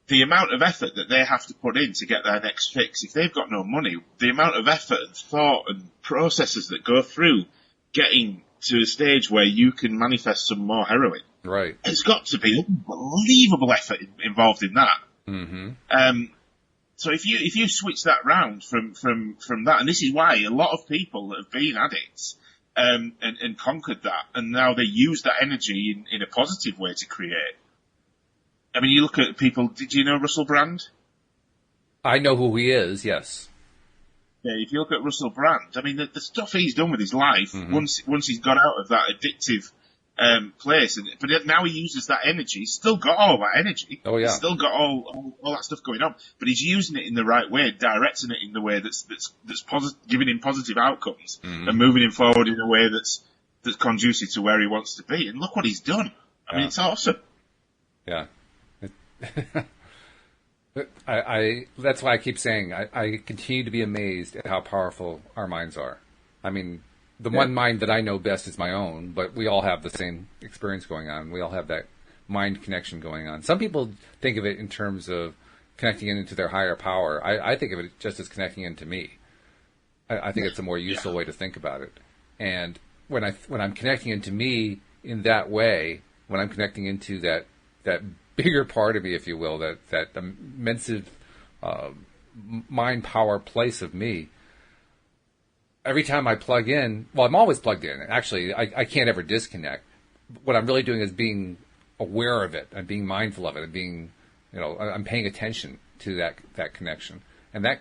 [SPEAKER 4] the amount of effort that they have to put in to get their next fix, if they've got no money, the amount of effort and thought and processes that go through getting to a stage where you can manifest some more heroin.
[SPEAKER 1] Right.
[SPEAKER 4] There's got to be unbelievable effort involved in that. Mm-hmm. So if you switch that round from that, and this is why a lot of people that have been addicts and conquered that, and now they use that energy in a positive way to create. I mean, you look at people. Did you know Russell Brand?
[SPEAKER 1] I know who he is. Yes.
[SPEAKER 4] Yeah, if you look at Russell Brand, I mean, the stuff he's done with his life, once he's got out of that addictive place, but now he uses that energy. He's still got all that energy.
[SPEAKER 1] Oh yeah.
[SPEAKER 4] He's still got all that stuff going on, but he's using it in the right way, directing it in the way that's giving him positive outcomes, and moving him forward in a way that's conducive to where he wants to be. And look what he's done. I mean, it's awesome.
[SPEAKER 1] Yeah. That's why I keep saying I continue to be amazed at how powerful our minds are. I mean, the one mind that I know best is my own, but we all have the same experience going on. We all have that mind connection going on. Some people think of it in terms of connecting into their higher power. I think of it just as connecting into me. I think it's a more useful way to think about it. And when I'm connecting into me in that way, when I'm connecting into that bigger part of me, if you will, that immense mind power place of me, every time I plug in, well, I'm always plugged in. Actually, I can't ever disconnect. What I'm really doing is being aware of it. I'm being mindful of it. I'm paying attention to that connection. And that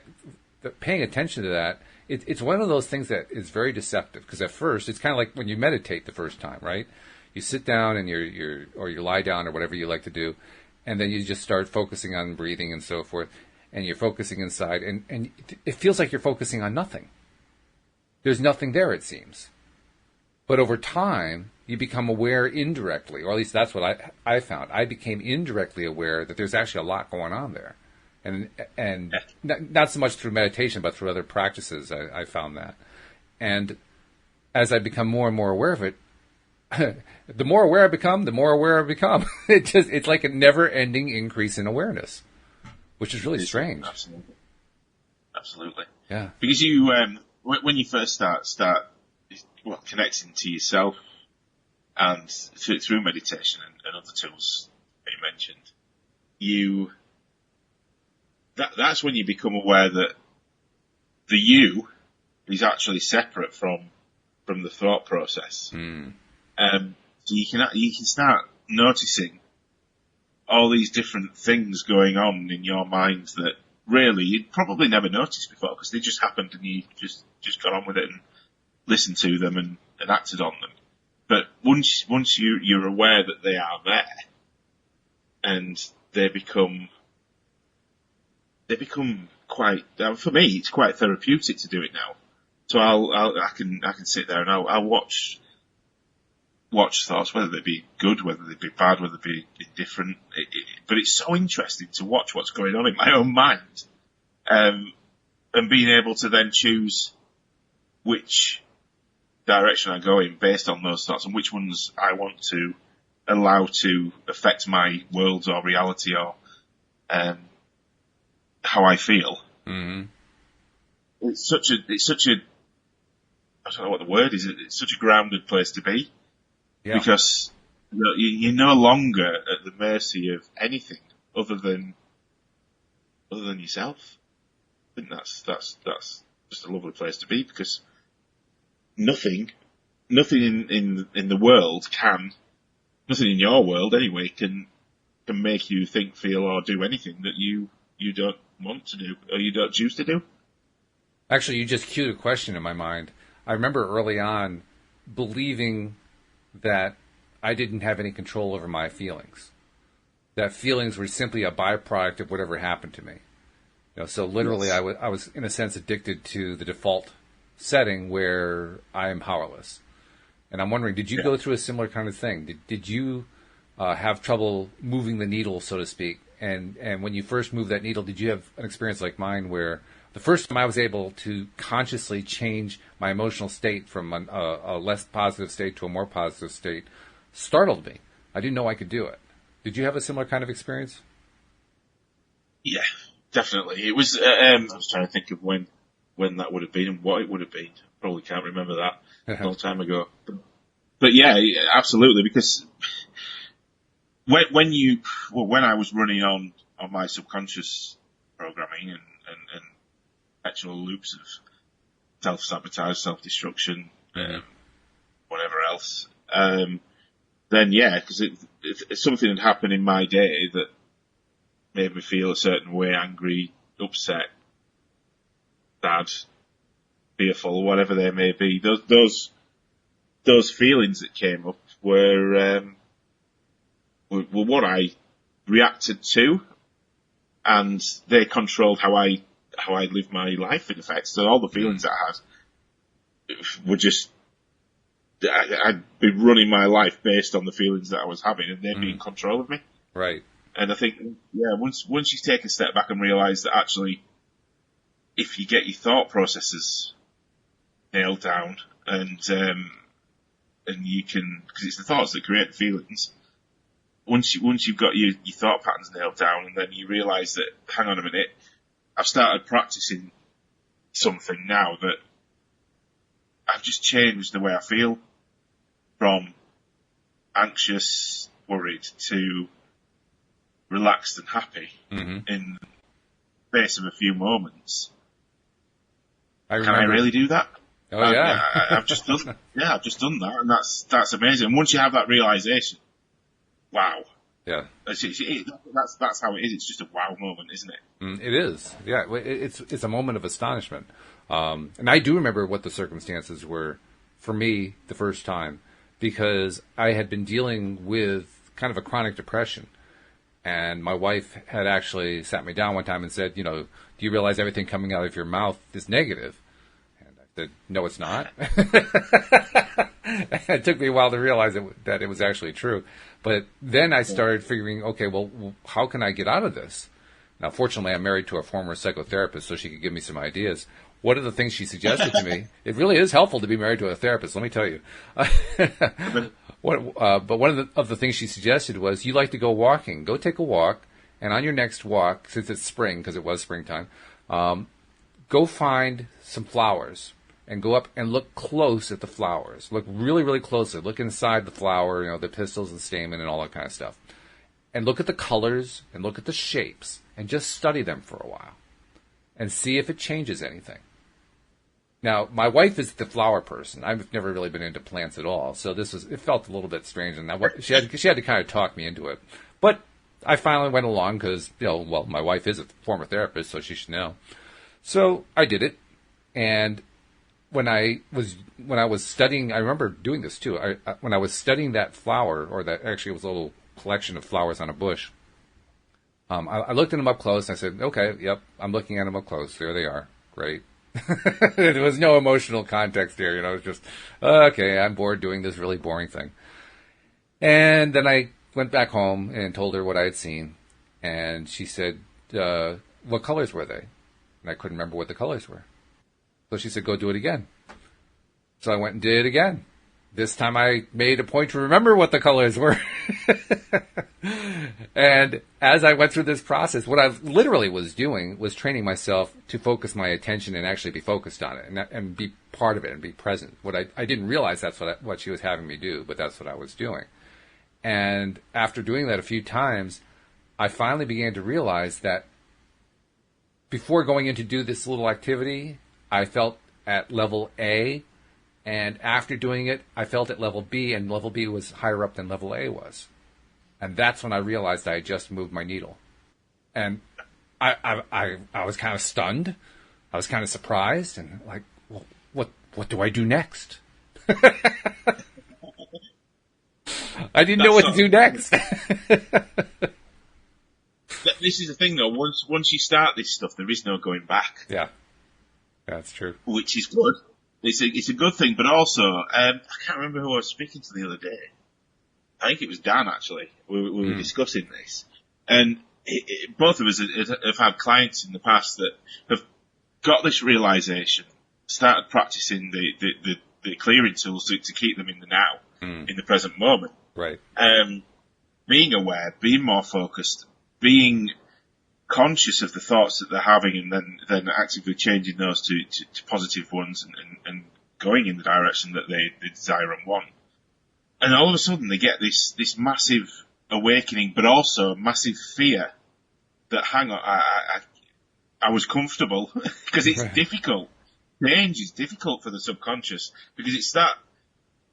[SPEAKER 1] paying attention to that, it's one of those things that is very deceptive. Because at first, it's kind of like when you meditate the first time, right? You sit down and you lie down or whatever you like to do, and then you just start focusing on breathing and so forth, and you're focusing inside, and it feels like you're focusing on nothing. There's nothing there, it seems. But over time, you become aware indirectly, or at least that's what I found. I became indirectly aware that there's actually a lot going on there. And not so much through meditation, but through other practices, I found that. And as I become more and more aware of it, the more aware I become, the more aware I become. It's like a never-ending increase in awareness, which is really strange.
[SPEAKER 4] Absolutely.
[SPEAKER 1] Yeah.
[SPEAKER 4] Because you, when you first start connecting to yourself, and through meditation and other tools that you mentioned, that's when you become aware that the you is actually separate from the thought process. So you can start noticing all these different things going on in your mind that really you'd probably never noticed before, because they just happened and you just got on with it and listened to them and acted on them. But once you're aware that they are there, and they become quite, for me, it's quite therapeutic to do it now. So I can sit there and I'll watch thoughts, whether they be good, whether they be bad, whether they be indifferent. But it's so interesting to watch what's going on in my own mind, and being able to then choose which direction I go in based on those thoughts, and which ones I want to allow to affect my world or reality or how I feel. Mm-hmm. It's such a I don't know what the word is. It's such a grounded place to be. Yeah. Because you're no longer at the mercy of anything other than yourself. I think that's just a lovely place to be, because nothing nothing in the world nothing in your world anyway can make you think, feel, or do anything that you don't want to do or you don't choose to do.
[SPEAKER 1] Actually, you just cued a question in my mind. I remember early on believing that I didn't have any control over my feelings. That feelings were simply a byproduct of whatever happened to me. So literally, yes. I was in a sense addicted to the default setting where I am powerless. And I'm wondering, did you go through a similar kind of thing? Did you have trouble moving the needle, so to speak? And when you first moved that needle, did you have an experience like mine where the first time I was able to consciously change my emotional state from a less positive state to a more positive state startled me. I didn't know I could do it. Did you have a similar kind of experience? Yeah,
[SPEAKER 4] definitely. It was. I was trying to think of when that would have been and what it would have been. Probably can't remember that a long time ago. But yeah, absolutely. Because when I was running on my subconscious programming and actual loops of self-sabotage, self-destruction, whatever else, then yeah, because something had happened in my day that made me feel a certain way, angry, upset, sad, fearful, whatever they may be. Those feelings that came up were what I reacted to, and they controlled how I lived my life, in effect. So all the feelings that I had were just, I'd be running my life based on the feelings that I was having, and they'd be in control of me.
[SPEAKER 1] Right.
[SPEAKER 4] And I think, once you take a step back and realise that actually, if you get your thought processes nailed down, and you can, because it's the thoughts that create the feelings. Once you've got your thought patterns nailed down, and then you realise that, hang on a minute, I've started practicing something now that I've just changed the way I feel from anxious, worried to relaxed and happy in the space of a few moments. Can I really do that?
[SPEAKER 1] Oh yeah.
[SPEAKER 4] I've just done that, and that's amazing. And once you have that realization, wow.
[SPEAKER 1] Yeah.
[SPEAKER 4] That's how it is. It's just a wow moment, isn't it?
[SPEAKER 1] It is. Yeah. It's a moment of astonishment. And I do remember what the circumstances were for me the first time, because I had been dealing with kind of a chronic depression. And my wife had actually sat me down one time and said, do you realize everything coming out of your mouth is negative? And I said, no, it's not. It took me a while to realize that it was actually true. But then I started figuring, okay, well, how can I get out of this? Now, fortunately, I'm married to a former psychotherapist, so she could give me some ideas. One of the things she suggested to me, it really is helpful to be married to a therapist, let me tell you. But one of the things she suggested was, you like to go walking. Go take a walk, and on your next walk, since it's spring, because it was springtime, go find some flowers and go up and look close at the flowers. Look really, really closely. Look inside the flower, the pistils and stamen and all that kind of stuff. And look at the colors and look at the shapes and just study them for a while and see if it changes anything. Now, my wife is the flower person. I've never really been into plants at all, so it felt a little bit strange, and she had to kind of talk me into it. But I finally went along because, my wife is a former therapist, so she should know. So I did it, and when I was studying, I remember doing this too. When I was studying that flower, or that actually it was a little collection of flowers on a bush, I looked at them up close, and I said, okay, yep, I'm looking at them up close. There they are. Great. There was no emotional context here, it was just, okay, I'm bored doing this really boring thing. And then I went back home and told her what I had seen, and she said, what colors were they? And I couldn't remember what the colors were. So she said, go do it again. So I went and did it again. This time I made a point to remember what the colors were. And as I went through this process, what I literally was doing was training myself to focus my attention and actually be focused on it and be part of it and be present. I didn't realize that's what she was having me do, but that's what I was doing. And after doing that a few times, I finally began to realize that before going in to do this little activity, I felt at level A And after doing it, I felt at level B, and level B was higher up than level A was. And that's when I realized I had just moved my needle. And I was kind of stunned. I was kind of surprised, and like, well, what do I do next? I didn't know what to do next.
[SPEAKER 4] This is the thing, though. Once you start this stuff, there is no going back.
[SPEAKER 1] Yeah, that's true.
[SPEAKER 4] Which is good. It's a good thing, but also, I can't remember who I was speaking to the other day. I think it was Dan, actually. We were discussing this. And both of us have had clients in the past that have got this realization, started practicing the clearing tools to keep them in the now, in the present moment.
[SPEAKER 1] Right.
[SPEAKER 4] Being aware, being more focused, being conscious of the thoughts that they're having, and then actively changing those to positive ones and going in the direction that they desire and want. And all of a sudden they get this massive awakening, but also massive fear that, hang on, I was comfortable, because it's difficult. Change is difficult for the subconscious, because it's that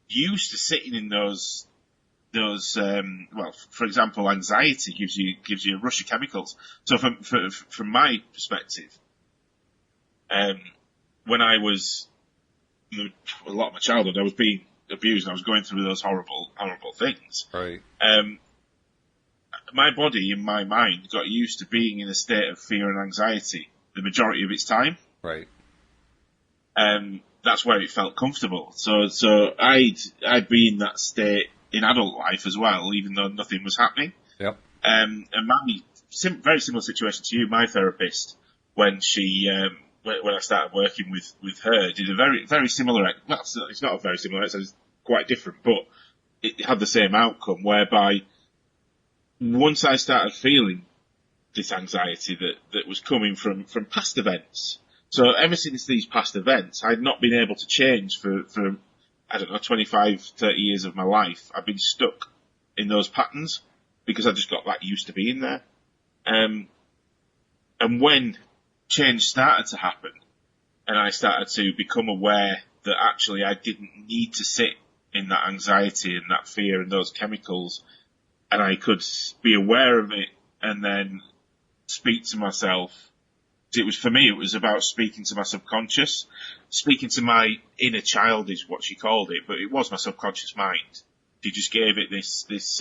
[SPEAKER 4] used to sitting in those, well, for example, anxiety gives you a rush of chemicals. So from my perspective, when I was, a lot of my childhood, I was being abused, and I was going through those horrible things.
[SPEAKER 1] Right.
[SPEAKER 4] My body and my mind got used to being in a state of fear and anxiety the majority of its time.
[SPEAKER 1] Right.
[SPEAKER 4] That's where it felt comfortable. So I'd be in that state in adult life as well, even though nothing was happening.
[SPEAKER 1] Yep.
[SPEAKER 4] And very similar situation to you. My therapist, when I started working with her, did a very, very similar, well, it's not a very similar, it's quite different, but it had the same outcome, whereby once I started feeling this anxiety that was coming from past events. So ever since these past events, I'd not been able to change for I don't know, 25, 30 years of my life. I've been stuck in those patterns because I just got that used to being there. And when change started to happen, and I started to become aware that actually I didn't need to sit in that anxiety and that fear and those chemicals, and I could be aware of it and then speak to myself. It was about speaking to my subconscious. Speaking to my inner child is what she called it, but it was my subconscious mind. She just gave it this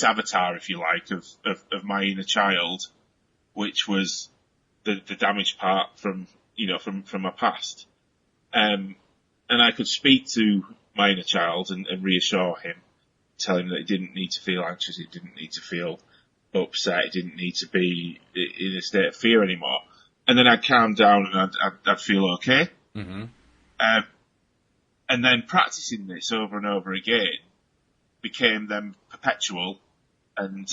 [SPEAKER 4] avatar, if you like, of my inner child, which was the damaged part from my past. And I could speak to my inner child and reassure him, tell him that he didn't need to feel anxious, he didn't need to feel upset, he didn't need to be in a state of fear anymore. And then I'd calm down and I'd feel okay.
[SPEAKER 1] Mm-hmm.
[SPEAKER 4] And then practicing this over and over again became then perpetual and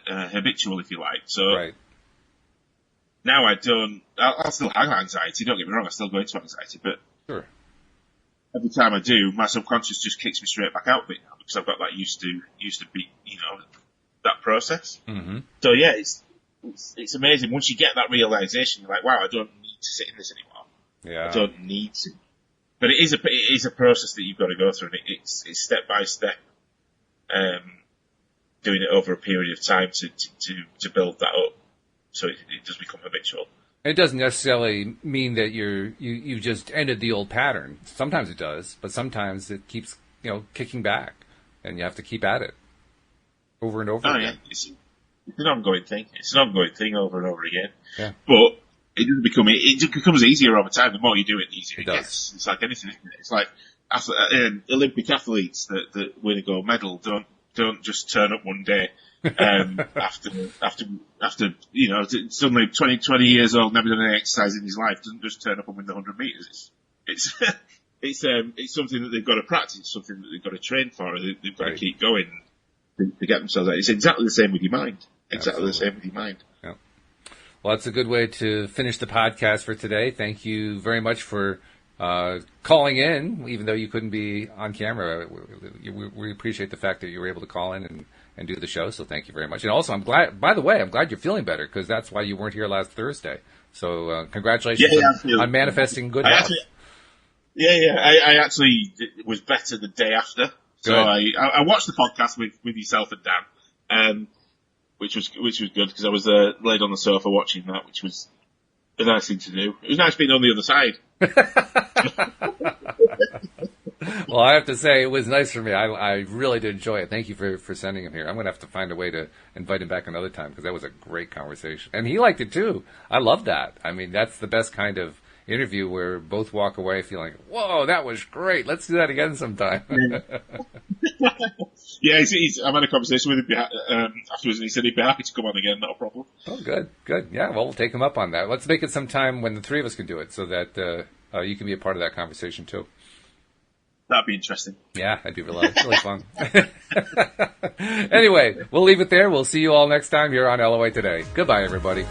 [SPEAKER 4] habitual, if you like. So
[SPEAKER 1] right.
[SPEAKER 4] Now I'll still have anxiety, don't get me wrong, I still go into anxiety, but
[SPEAKER 1] sure.
[SPEAKER 4] Every time I do, my subconscious just kicks me straight back out of it now, because I've got that used to be, that process.
[SPEAKER 1] Mm-hmm.
[SPEAKER 4] So yeah, it's amazing. Once you get that realization, you're like, wow, I don't need to sit in this anymore.
[SPEAKER 1] Yeah.
[SPEAKER 4] I don't need to. But it is a process that you've got to go through, and it's step by step, doing it over a period of time to build that up, so it does become habitual.
[SPEAKER 1] It doesn't necessarily mean that you just ended the old pattern. Sometimes it does, but sometimes it keeps kicking back, and you have to keep at it over and over again.
[SPEAKER 4] Yeah. It's an ongoing thing. It's an ongoing thing over and over again.
[SPEAKER 1] Yeah.
[SPEAKER 4] But it just becomes easier over time. The more you do it, the easier it gets. It's like anything, isn't it? It's like Olympic athletes that win a gold medal don't just turn up one day after suddenly 20 years old, never done any exercise in his life, doesn't just turn up and win the 100 meters. It's something that they've got to practice, something that they've got to train for, they've got to keep going to get themselves out. It's exactly the same with your mind. Exactly the same with your mind.
[SPEAKER 1] Yeah. Well, that's a good way to finish the podcast for today. Thank you very much for calling in, even though you couldn't be on camera. We appreciate the fact that you were able to call in and do the show, so thank you very much. And also, I'm glad you're feeling better, because that's why you weren't here last Thursday. So congratulations on manifesting good health.
[SPEAKER 4] Yeah. I actually was better the day after. So I watched the podcast with yourself and Dan, which was good because I was laid on the sofa watching that, which was a nice thing to do. It was nice being on the other side.
[SPEAKER 1] Well, I have to say, it was nice for me. I really did enjoy it. Thank you for sending him here. I'm going to have to find a way to invite him back another time because that was a great conversation. And he liked it too. I love that. I mean, that's the best kind of interview where both walk away feeling, whoa, that was great. Let's do that again sometime.
[SPEAKER 4] Yeah, I've had a conversation with him afterwards, and he said he'd be happy to come on again, not a problem.
[SPEAKER 1] Oh, good. Yeah, well, we'll take him up on that. Let's make it sometime when the three of us can do it so that you can be a part of that conversation too.
[SPEAKER 4] That'd be interesting.
[SPEAKER 1] Yeah, that'd be really fun. Anyway, we'll leave it there. We'll see you all next time here on LOA Today. Goodbye, everybody.